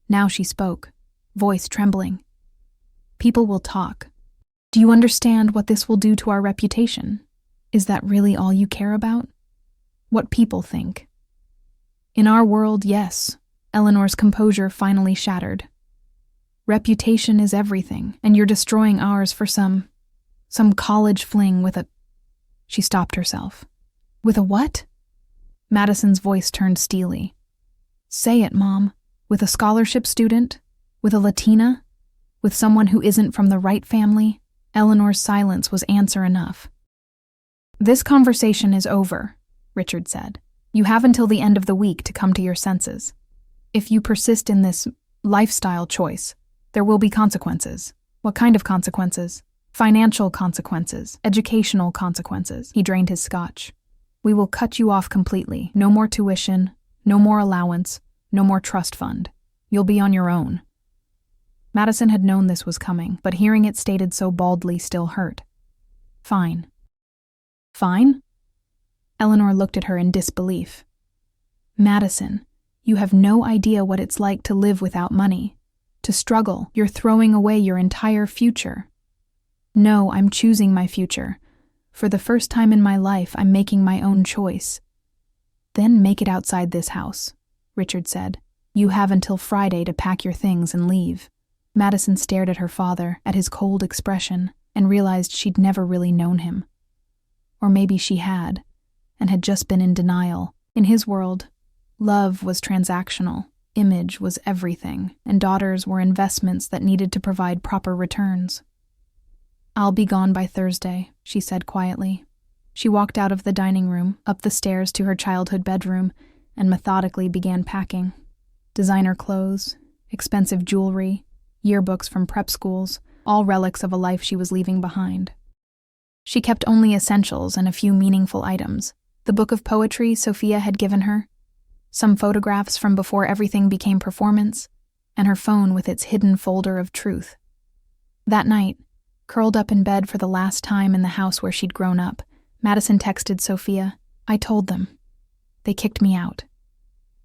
Now she spoke, voice trembling. "People will talk. Do you understand what this will do to our reputation? Is that really all you care about? What people think?" "In our world, yes." Eleanor's composure finally shattered. Reputation is everything, and you're destroying ours for some college fling with a... She stopped herself. With a what? Madison's voice turned steely. Say it, Mom. With a scholarship student? With a Latina? With someone who isn't from the right family? Eleanor's silence was answer enough. This conversation is over, Richard said. You have until the end of the week to come to your senses. If you persist in this lifestyle choice, there will be consequences. What kind of consequences? Financial consequences, educational consequences. He drained his scotch. We will cut you off completely. No more tuition, no more allowance, no more trust fund. You'll be on your own. Madison had known this was coming, but hearing it stated so baldly still hurt. Fine. Fine? Eleanor looked at her in disbelief. Madison, you have no idea what it's like to live without money. To struggle, you're throwing away your entire future. No, I'm choosing my future. For the first time in my life, I'm making my own choice. Then make it outside this house, Richard said. You have until Friday to pack your things and leave. Madison stared at her father, at his cold expression, and realized she'd never really known him. Or maybe she had, and had just been in denial. In his world, love was transactional, image was everything, and daughters were investments that needed to provide proper returns. I'll be gone by Thursday, she said quietly. She walked out of the dining room, up the stairs to her childhood bedroom, and methodically began packing. Designer clothes, expensive jewelry, yearbooks from prep schools, all relics of a life she was leaving behind. She kept only essentials and a few meaningful items. The book of poetry Sophia had given her, some photographs from before everything became performance, and her phone with its hidden folder of truth. That night, curled up in bed for the last time in the house where she'd grown up, Madison texted Sophia, I told them. They kicked me out.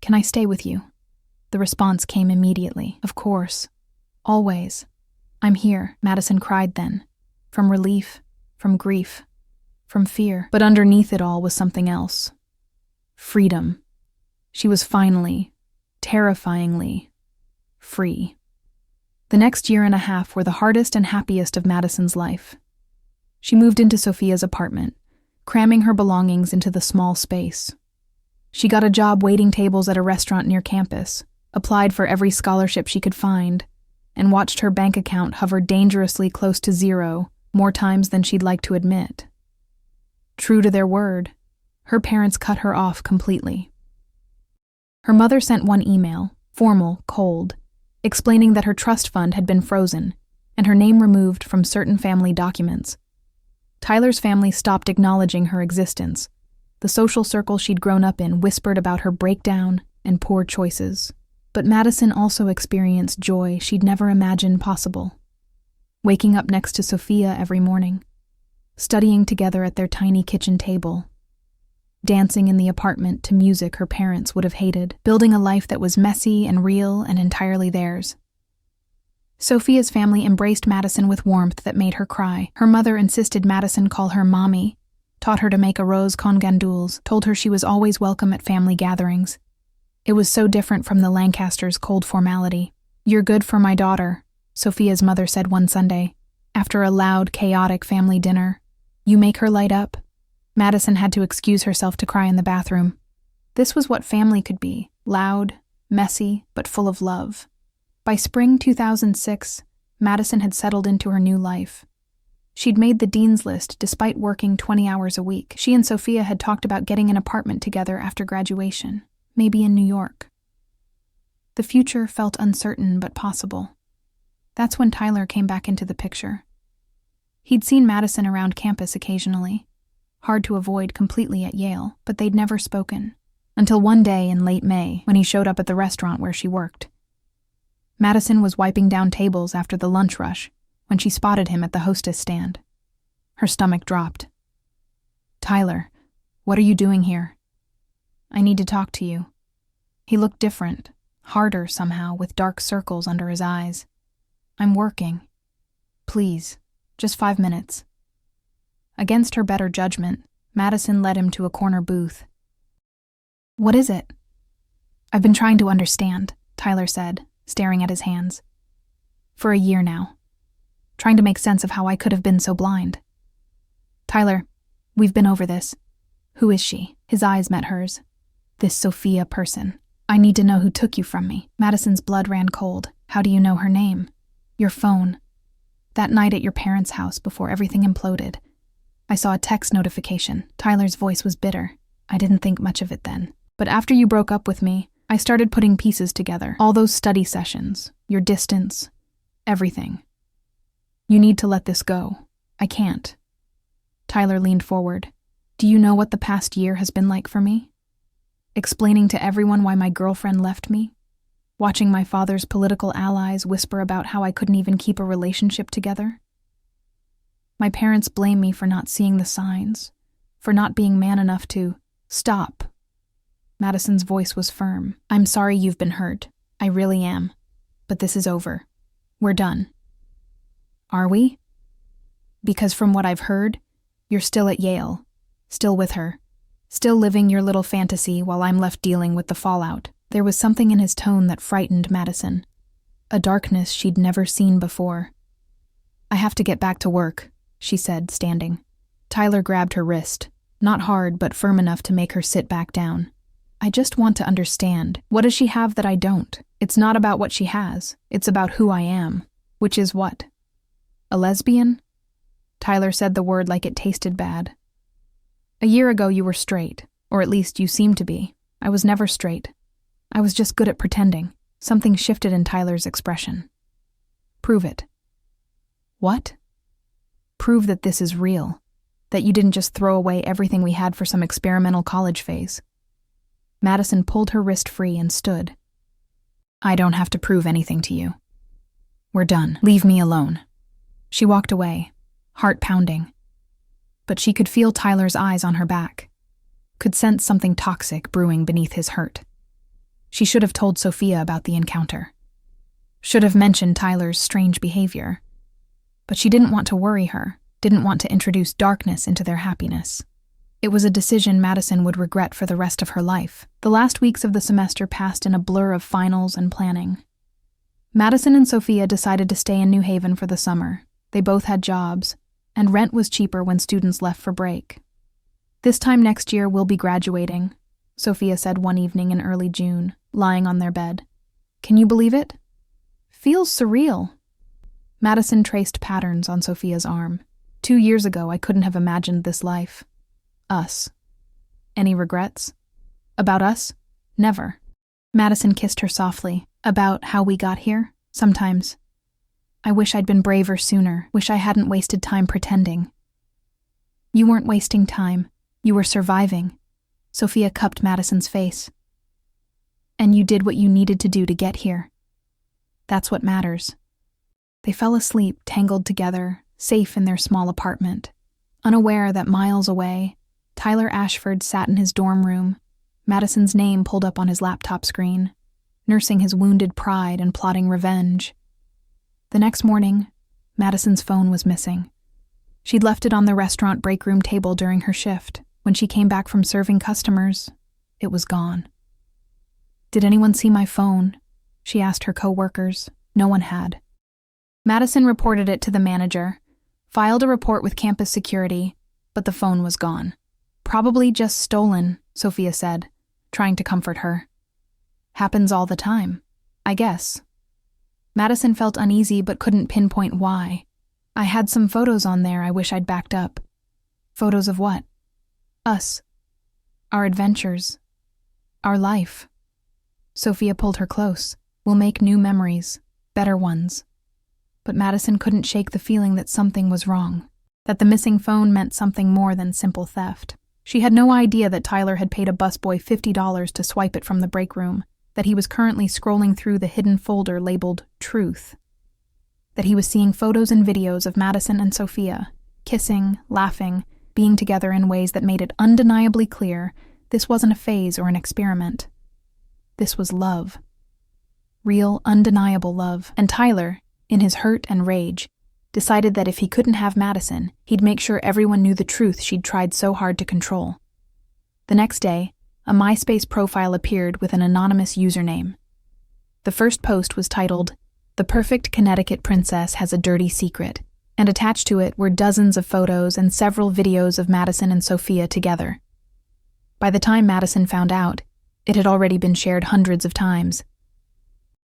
Can I stay with you? The response came immediately. Of course. Always. I'm here, Madison cried then. From relief, from grief, from fear. But underneath it all was something else. Freedom. She was finally, terrifyingly, free. The next year and a half were the hardest and happiest of Madison's life. She moved into Sophia's apartment, cramming her belongings into the small space. She got a job waiting tables at a restaurant near campus, applied for every scholarship she could find, and watched her bank account hover dangerously close to zero more times than she'd like to admit. True to their word, her parents cut her off completely. Her mother sent one email, formal, cold, explaining that her trust fund had been frozen and her name removed from certain family documents. Tyler's family stopped acknowledging her existence. The social circle she'd grown up in whispered about her breakdown and poor choices. But Madison also experienced joy she'd never imagined possible. Waking up next to Sophia every morning, studying together at their tiny kitchen table, dancing in the apartment to music her parents would have hated, building a life that was messy and real and entirely theirs. Sophia's family embraced Madison with warmth that made her cry. Her mother insisted Madison call her Mommy, taught her to make arroz con gandules, told her she was always welcome at family gatherings. It was so different from the Lancasters' cold formality. You're good for my daughter, Sophia's mother said one Sunday, after a loud, chaotic family dinner. You make her light up. Madison had to excuse herself to cry in the bathroom. This was what family could be, loud, messy, but full of love. By spring 2006, Madison had settled into her new life. She'd made the dean's list despite working 20 hours a week. She and Sophia had talked about getting an apartment together after graduation, maybe in New York. The future felt uncertain but possible. That's when Tyler came back into the picture. He'd seen Madison around campus occasionally, hard to avoid completely at Yale, but they'd never spoken, until one day in late May when he showed up at the restaurant where she worked. Madison was wiping down tables after the lunch rush when she spotted him at the hostess stand. Her stomach dropped. Tyler, what are you doing here? I need to talk to you. He looked different, harder somehow, with dark circles under his eyes. I'm working. Please, just 5 minutes. Against her better judgment, Madison led him to a corner booth. What is it? I've been trying to understand, Tyler said, staring at his hands. For a year now. Trying to make sense of how I could have been so blind. Tyler, we've been over this. Who is she? His eyes met hers. This Sophia person. I need to know who took you from me. Madison's blood ran cold. How do you know her name? Your phone. That night at your parents' house before everything imploded. I saw a text notification. Tyler's voice was bitter. I didn't think much of it then. But after you broke up with me, I started putting pieces together. All those study sessions, your distance, everything. You need to let this go. I can't. Tyler leaned forward. Do you know what the past year has been like for me? Explaining to everyone why my girlfriend left me? Watching my father's political allies whisper about how I couldn't even keep a relationship together? My parents blame me for not seeing the signs, for not being man enough to stop. Madison's voice was firm. I'm sorry you've been hurt. I really am. But this is over. We're done. Are we? Because from what I've heard, you're still at Yale, still with her, still living your little fantasy while I'm left dealing with the fallout. There was something in his tone that frightened Madison, a darkness she'd never seen before. I have to get back to work, she said, standing. Tyler grabbed her wrist, not hard but firm enough to make her sit back down. I just want to understand. What does she have that I don't? It's not about what she has. It's about who I am. Which is what? A lesbian? Tyler said the word like it tasted bad. A year ago you were straight, or at least you seemed to be. I was never straight. I was just good at pretending. Something shifted in Tyler's expression. Prove it. What? Prove that this is real. That you didn't just throw away everything we had for some experimental college phase. Madison pulled her wrist free and stood. I don't have to prove anything to you. We're done. Leave me alone. She walked away, heart pounding. But she could feel Tyler's eyes on her back, could sense something toxic brewing beneath his hurt. She should have told Sophia about the encounter. Should have mentioned Tyler's strange behavior. But she didn't want to worry her, didn't want to introduce darkness into their happiness. It was a decision Madison would regret for the rest of her life. The last weeks of the semester passed in a blur of finals and planning. Madison and Sophia decided to stay in New Haven for the summer. They both had jobs, and rent was cheaper when students left for break. This time next year we'll be graduating, Sophia said one evening in early June, lying on their bed. Can you believe it? Feels surreal. Madison traced patterns on Sophia's arm. 2 years ago I couldn't have imagined this life. Us. Any regrets? About us? Never. Madison kissed her softly. About how we got here? Sometimes. I wish I'd been braver sooner. Wish I hadn't wasted time pretending. You weren't wasting time. You were surviving. Sophia cupped Madison's face. And you did what you needed to do to get here. That's what matters. They fell asleep, tangled together, safe in their small apartment, unaware that miles away, Tyler Ashford sat in his dorm room, Madison's name pulled up on his laptop screen, nursing his wounded pride and plotting revenge. The next morning, Madison's phone was missing. She'd left it on the restaurant break room table during her shift. When she came back from serving customers, it was gone. Did anyone see my phone? She asked her co-workers. No one had. Madison reported it to the manager, filed a report with campus security, but the phone was gone. Probably just stolen, Sophia said, trying to comfort her. Happens all the time, I guess. Madison felt uneasy but couldn't pinpoint why. I had some photos on there I wish I'd backed up. Photos of what? Us. Our adventures. Our life. Sophia pulled her close. We'll make new memories, better ones. But Madison couldn't shake the feeling that something was wrong, that the missing phone meant something more than simple theft. She had no idea that Tyler had paid a busboy $50 to swipe it from the break room, that he was currently scrolling through the hidden folder labeled Truth, that he was seeing photos and videos of Madison and Sophia, kissing, laughing, being together in ways that made it undeniably clear this wasn't a phase or an experiment. This was love. Real, undeniable love. And Tyler, in his hurt and rage, decided that if he couldn't have Madison, he'd make sure everyone knew the truth she'd tried so hard to control. The next day, a MySpace profile appeared with an anonymous username. The first post was titled, The perfect Connecticut princess has a dirty secret, and attached to it were dozens of photos and several videos of Madison and Sophia together. By the time Madison found out, it had already been shared hundreds of times.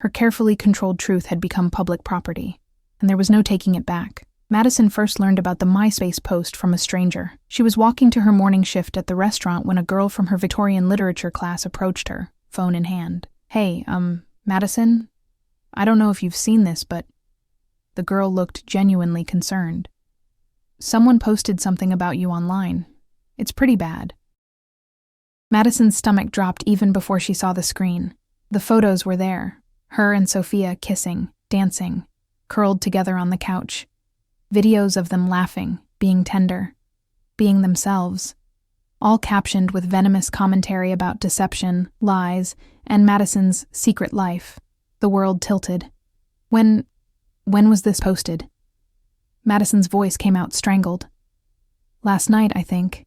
Her carefully controlled truth had become public property, and there was no taking it back. Madison first learned about the MySpace post from a stranger. She was walking to her morning shift at the restaurant when a girl from her Victorian literature class approached her, phone in hand. "Hey, Madison? I don't know if you've seen this, but..." The girl looked genuinely concerned. "Someone posted something about you online. It's pretty bad." Madison's stomach dropped even before she saw the screen. The photos were there, her and Sophia kissing, dancing, curled together on the couch. Videos of them laughing, being tender, being themselves, all captioned with venomous commentary about deception, lies, and Madison's secret life. The world tilted. When was this posted? Madison's voice came out strangled. "Last night, I think.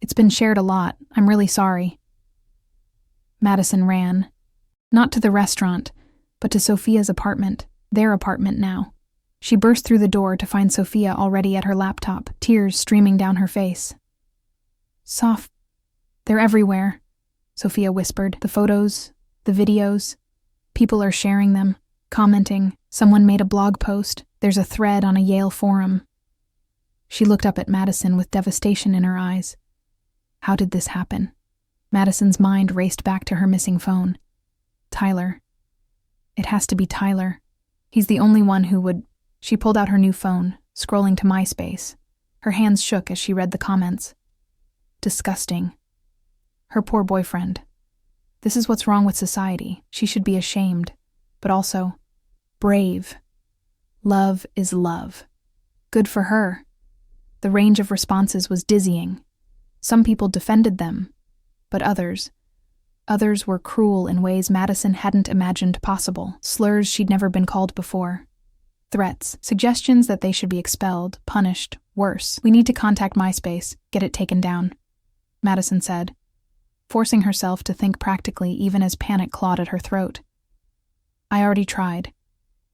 It's been shared a lot. I'm really sorry." Madison ran. Not to the restaurant, but to Sophia's apartment, their apartment now. She burst through the door to find Sophia already at her laptop, tears streaming down her face. "Soph, they're everywhere," Sophia whispered. "The photos, the videos. People are sharing them, commenting. Someone made a blog post. There's a thread on a Yale forum." She looked up at Madison with devastation in her eyes. How did this happen? Madison's mind raced back to her missing phone. Tyler. It has to be Tyler. He's the only one who would... She pulled out her new phone, scrolling to MySpace. Her hands shook as she read the comments. Disgusting. Her poor boyfriend. This is what's wrong with society. She should be ashamed, but also brave. Love is love. Good for her. The range of responses was dizzying. Some people defended them, but others were cruel in ways Madison hadn't imagined possible, slurs she'd never been called before. Threats, suggestions that they should be expelled, punished, worse. "We need to contact MySpace, get it taken down," Madison said, forcing herself to think practically even as panic clawed at her throat. "I already tried.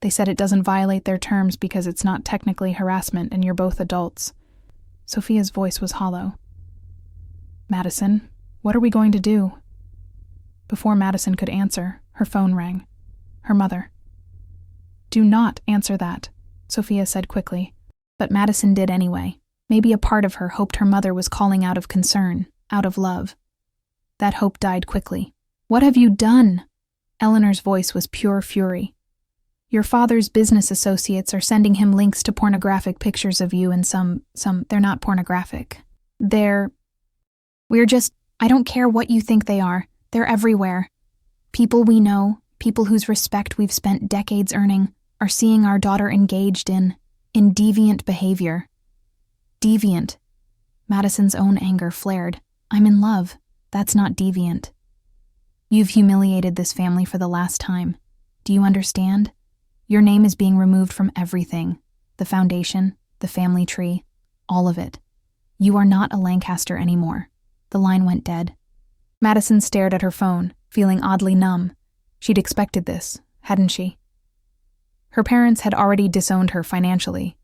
They said it doesn't violate their terms because it's not technically harassment and you're both adults." Sophia's voice was hollow. "Madison, what are we going to do?" Before Madison could answer, her phone rang. Her mother. "Do not answer that," Sophia said quickly. But Madison did anyway. Maybe a part of her hoped her mother was calling out of concern, out of love. That hope died quickly. "What have you done?" Eleanor's voice was pure fury. "Your father's business associates are sending him links to pornographic pictures of you and some, they're not pornographic. I don't care what you think they are. They're everywhere. People we know, people whose respect we've spent decades earning, are seeing our daughter engaged in deviant behavior." Deviant. Madison's own anger flared. "I'm in love. That's not deviant. You've humiliated this family for the last time. Do you understand? Your name is being removed from everything. The foundation, the family tree, all of it. You are not a Lancaster anymore." The line went dead. Madison stared at her phone, feeling oddly numb. She'd expected this, hadn't she? Her parents had already disowned her financially.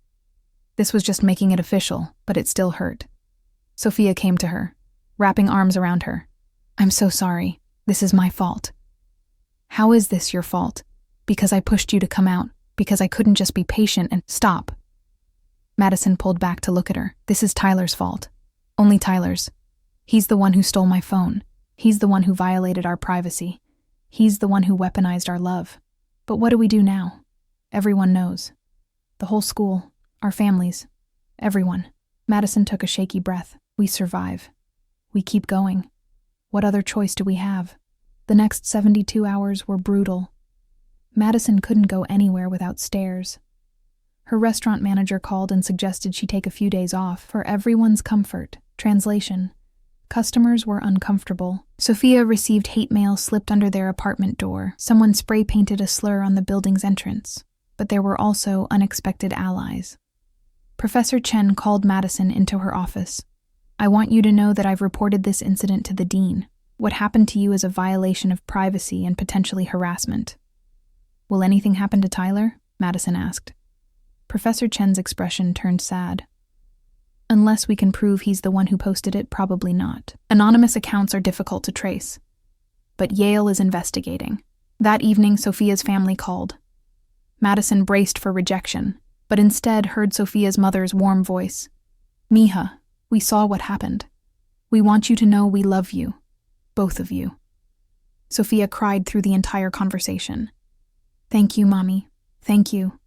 This was just making it official, but it still hurt. Sophia came to her, wrapping arms around her. "I'm so sorry. This is my fault." "How is this your fault? Because I pushed you to come out, because I couldn't just be patient and..." "Stop." Madison pulled back to look at her. "This is Tyler's fault. Only Tyler's. He's the one who stole my phone. He's the one who violated our privacy. He's the one who weaponized our love. But what do we do now? Everyone knows. The whole school, our families, everyone." Madison took a shaky breath. "We survive. We keep going. What other choice do we have?" The next 72 hours were brutal. Madison couldn't go anywhere without stares. Her restaurant manager called and suggested she take a few days off for everyone's comfort. Translation: customers were uncomfortable. Sophia received hate mail slipped under their apartment door. Someone spray-painted a slur on the building's entrance. But there were also unexpected allies. Professor Chen called Madison into her office. "I want you to know that I've reported this incident to the dean. What happened to you is a violation of privacy and potentially harassment." Will anything happen to Tyler? Madison asked. Professor Chen's expression turned sad. Unless we can prove he's the one who posted it, probably not. Anonymous accounts are difficult to trace. But Yale is investigating. That evening, Sophia's family called. Madison braced for rejection, but instead heard Sophia's mother's warm voice. Mija, we saw what happened. We want you to know we love you. Both of you. Sophia cried through the entire conversation. Thank you, Mommy. Thank you.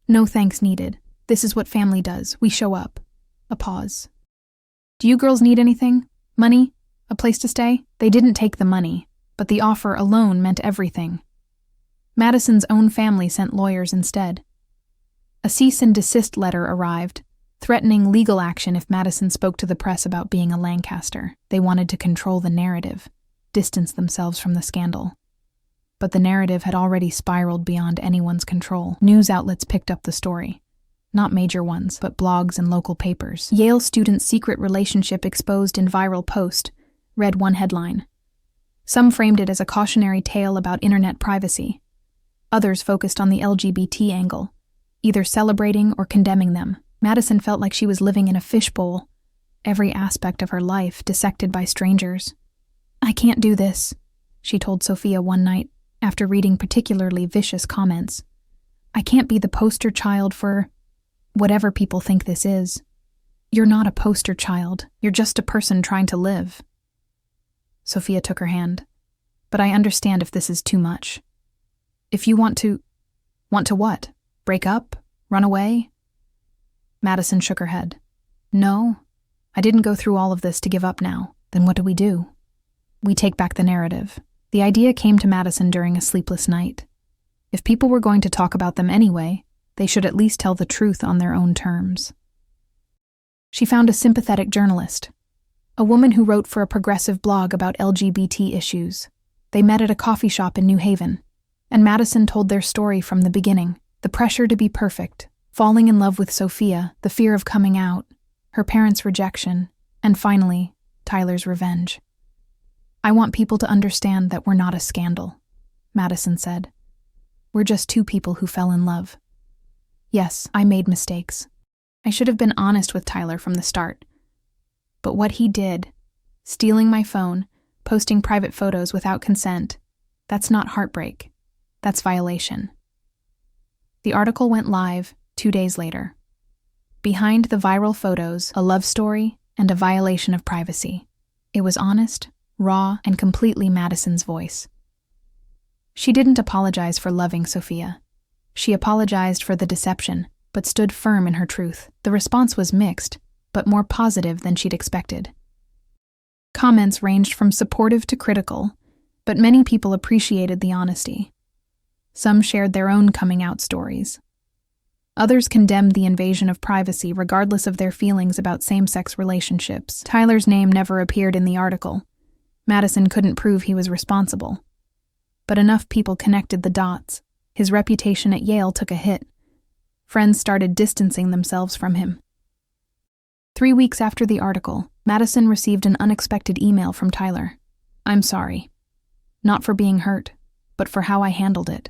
No thanks needed. This is what family does. We show up. A pause. Do you girls need anything? Money? A place to stay? They didn't take the money, but the offer alone meant everything. Madison's own family sent lawyers instead. A cease and desist letter arrived, threatening legal action if Madison spoke to the press about being a Lancaster. They wanted to control the narrative, distance themselves from the scandal. But the narrative had already spiraled beyond anyone's control. News outlets picked up the story. Not major ones, but blogs and local papers. Yale student's secret relationship exposed in viral post, read one headline. Some framed it as a cautionary tale about internet privacy. Others focused on the LGBT angle, either celebrating or condemning them. Madison felt like she was living in a fishbowl, every aspect of her life dissected by strangers. I can't do this, she told Sophia one night after reading particularly vicious comments. I can't be the poster child for whatever people think this is. You're not a poster child. You're just a person trying to live. Sophia took her hand. But I understand if this is too much. If you want to what? Break up? Run away? Madison shook her head. No, I didn't go through all of this to give up now. Then what do? We take back the narrative. The idea came to Madison during a sleepless night. If people were going to talk about them anyway, they should at least tell the truth on their own terms. She found a sympathetic journalist, a woman who wrote for a progressive blog about LGBT issues. They met at a coffee shop in New Haven, and Madison told their story from the beginning. The pressure to be perfect, falling in love with Sophia, the fear of coming out, her parents' rejection, and finally, Tyler's revenge. I want people to understand that we're not a scandal, Madison said. We're just two people who fell in love. Yes, I made mistakes. I should have been honest with Tyler from the start. But what he did, stealing my phone, posting private photos without consent, that's not heartbreak. That's violation. The article went live 2 days later. Behind the viral photos, a love story and a violation of privacy. It was honest, raw, and completely Madison's voice. She didn't apologize for loving Sophia. She apologized for the deception, but stood firm in her truth. The response was mixed, but more positive than she'd expected. Comments ranged from supportive to critical, but many people appreciated the honesty. Some shared their own coming-out stories. Others condemned the invasion of privacy regardless of their feelings about same-sex relationships. Tyler's name never appeared in the article. Madison couldn't prove he was responsible. But enough people connected the dots. His reputation at Yale took a hit. Friends started distancing themselves from him. 3 weeks after the article, Madison received an unexpected email from Tyler. I'm sorry. Not for being hurt, but for how I handled it.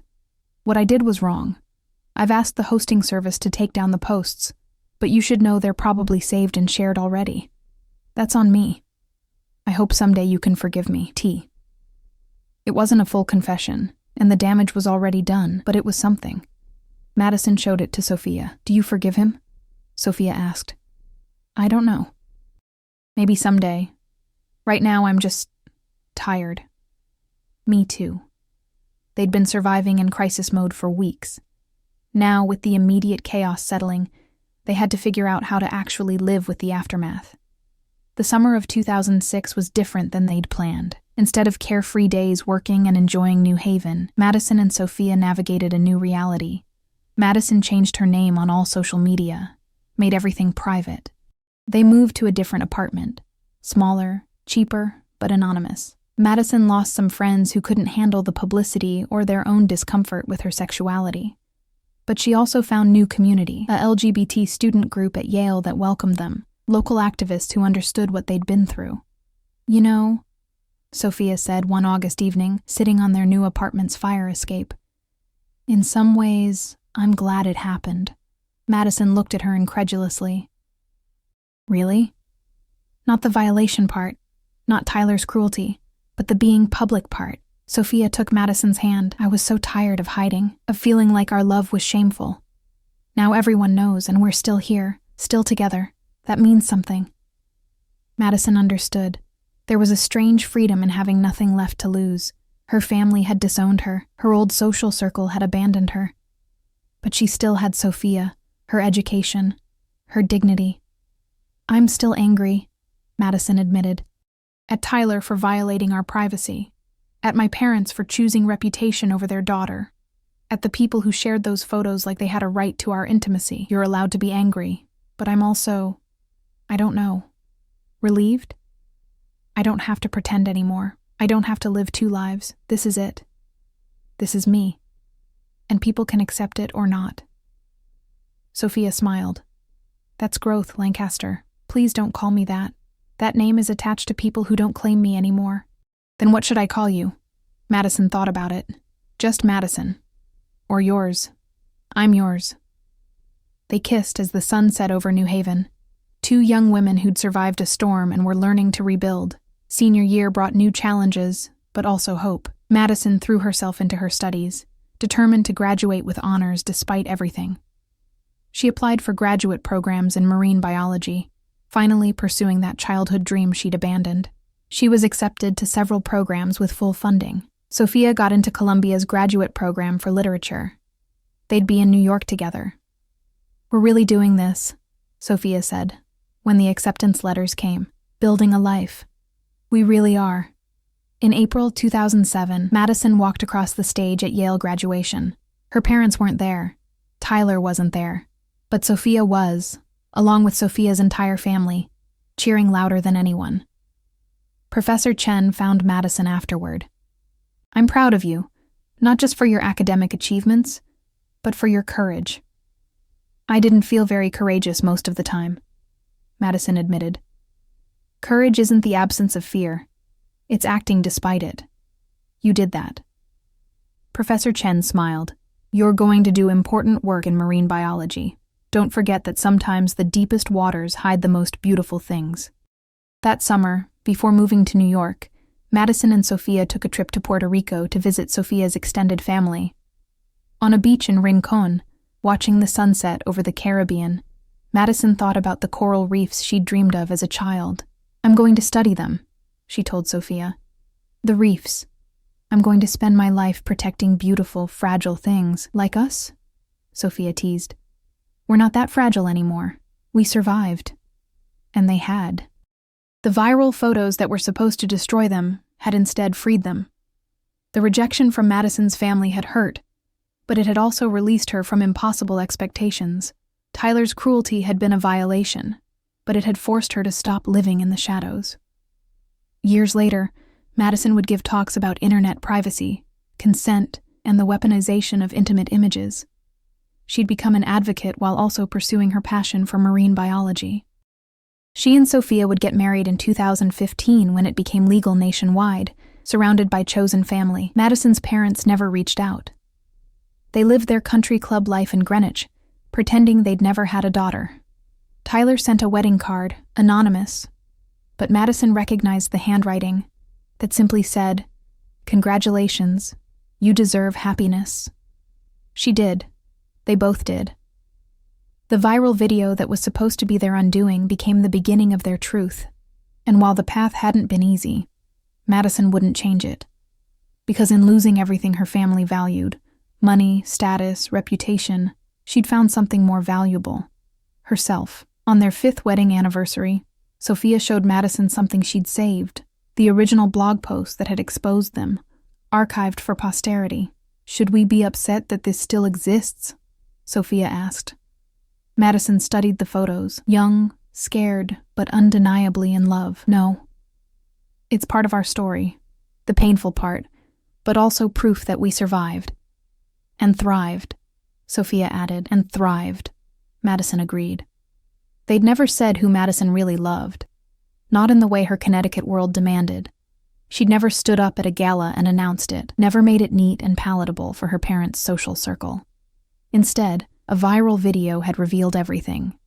What I did was wrong. I've asked the hosting service to take down the posts, but you should know they're probably saved and shared already. That's on me. I hope someday you can forgive me, T. It wasn't a full confession, and the damage was already done, but it was something. Madison showed it to Sophia. Do you forgive him? Sophia asked. I don't know. Maybe someday. Right now I'm just tired. Me too. They'd been surviving in crisis mode for weeks. Now, with the immediate chaos settling, they had to figure out how to actually live with the aftermath. The summer of 2006 was different than they'd planned. Instead of carefree days working and enjoying New Haven, Madison and Sophia navigated a new reality. Madison changed her name on all social media, made everything private. They moved to a different apartment, smaller, cheaper, but anonymous. Madison lost some friends who couldn't handle the publicity or their own discomfort with her sexuality. But she also found new community, a LGBT student group at Yale that welcomed them, local activists who understood what they'd been through. You know, Sophia said one August evening, sitting on their new apartment's fire escape, In some ways, I'm glad it happened. Madison looked at her incredulously. Really? Not the violation part, not Tyler's cruelty, but the being public part. Sophia took Madison's hand. I was so tired of hiding, of feeling like our love was shameful. Now everyone knows, and we're still here, still together. That means something. Madison understood. There was a strange freedom in having nothing left to lose. Her family had disowned her. Her old social circle had abandoned her. But she still had Sophia, her education, her dignity. I'm still angry, Madison admitted. At Tyler for violating our privacy. At my parents for choosing reputation over their daughter. At the people who shared those photos like they had a right to our intimacy. You're allowed to be angry, but I'm also, I don't know, relieved? I don't have to pretend anymore. I don't have to live two lives. This is it. This is me. And people can accept it or not. Sophia smiled. That's growth, Lancaster. Please don't call me that. That name is attached to people who don't claim me anymore. Then what should I call you? Madison thought about it. Just Madison. Or yours. I'm yours. They kissed as the sun set over New Haven. Two young women who'd survived a storm and were learning to rebuild. Senior year brought new challenges, but also hope. Madison threw herself into her studies, determined to graduate with honors despite everything. She applied for graduate programs in marine biology, finally pursuing that childhood dream she'd abandoned. She was accepted to several programs with full funding. Sophia got into Columbia's graduate program for literature. They'd be in New York together. We're really doing this, Sophia said, when the acceptance letters came. Building a life. We really are. In April 2007, Madison walked across the stage at Yale graduation. Her parents weren't there. Tyler wasn't there. But Sophia was, along with Sophia's entire family, cheering louder than anyone. Professor Chen found Madison afterward. I'm proud of you, not just for your academic achievements, but for your courage. I didn't feel very courageous most of the time, Madison admitted. Courage isn't the absence of fear. It's acting despite it. You did that. Professor Chen smiled. You're going to do important work in marine biology. Don't forget that sometimes the deepest waters hide the most beautiful things. That summer, before moving to New York, Madison and Sophia took a trip to Puerto Rico to visit Sophia's extended family. On a beach in Rincon, watching the sunset over the Caribbean, Madison thought about the coral reefs she'd dreamed of as a child. I'm going to study them, she told Sophia. The reefs. I'm going to spend my life protecting beautiful, fragile things, like us, Sophia teased. We're not that fragile anymore. We survived. And they had. The viral photos that were supposed to destroy them had instead freed them. The rejection from Madison's family had hurt, but it had also released her from impossible expectations. Tyler's cruelty had been a violation, but it had forced her to stop living in the shadows. Years later, Madison would give talks about internet privacy, consent, and the weaponization of intimate images. She'd become an advocate while also pursuing her passion for marine biology. She and Sophia would get married in 2015 when it became legal nationwide, surrounded by chosen family. Madison's parents never reached out. They lived their country club life in Greenwich, pretending they'd never had a daughter. Tyler sent a wedding card, anonymous, but Madison recognized the handwriting that simply said, "Congratulations, you deserve happiness." She did. They both did. The viral video that was supposed to be their undoing became the beginning of their truth, and while the path hadn't been easy, Madison wouldn't change it. Because in losing everything her family valued, money, status, reputation, she'd found something more valuable, herself. On their 5th wedding anniversary, Sophia showed Madison something she'd saved, the original blog post that had exposed them, archived for posterity. Should we be upset that this still exists? Sophia asked. Madison studied the photos, young, scared, but undeniably in love. No. It's part of our story, the painful part, but also proof that we survived. And thrived, Sophia added, and thrived, Madison agreed. They'd never said who Madison really loved, not in the way her Connecticut world demanded, She'd never stood up at a gala and announced it, never made it neat and palatable for her parents' social circle. Instead, a viral video had revealed everything,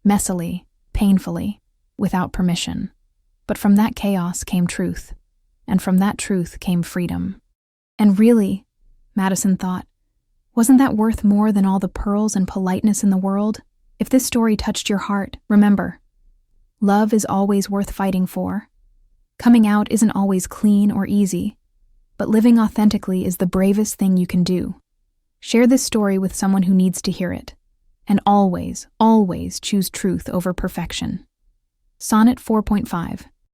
messily, painfully, without permission. But from that chaos came truth, and from that truth came freedom. And really, Madison thought, wasn't that worth more than all the pearls and politeness in the world? If this story touched your heart, remember, love is always worth fighting for. Coming out isn't always clean or easy, but living authentically is the bravest thing you can do. Share this story with someone who needs to hear it. And always, always choose truth over perfection. Sonnet 4.5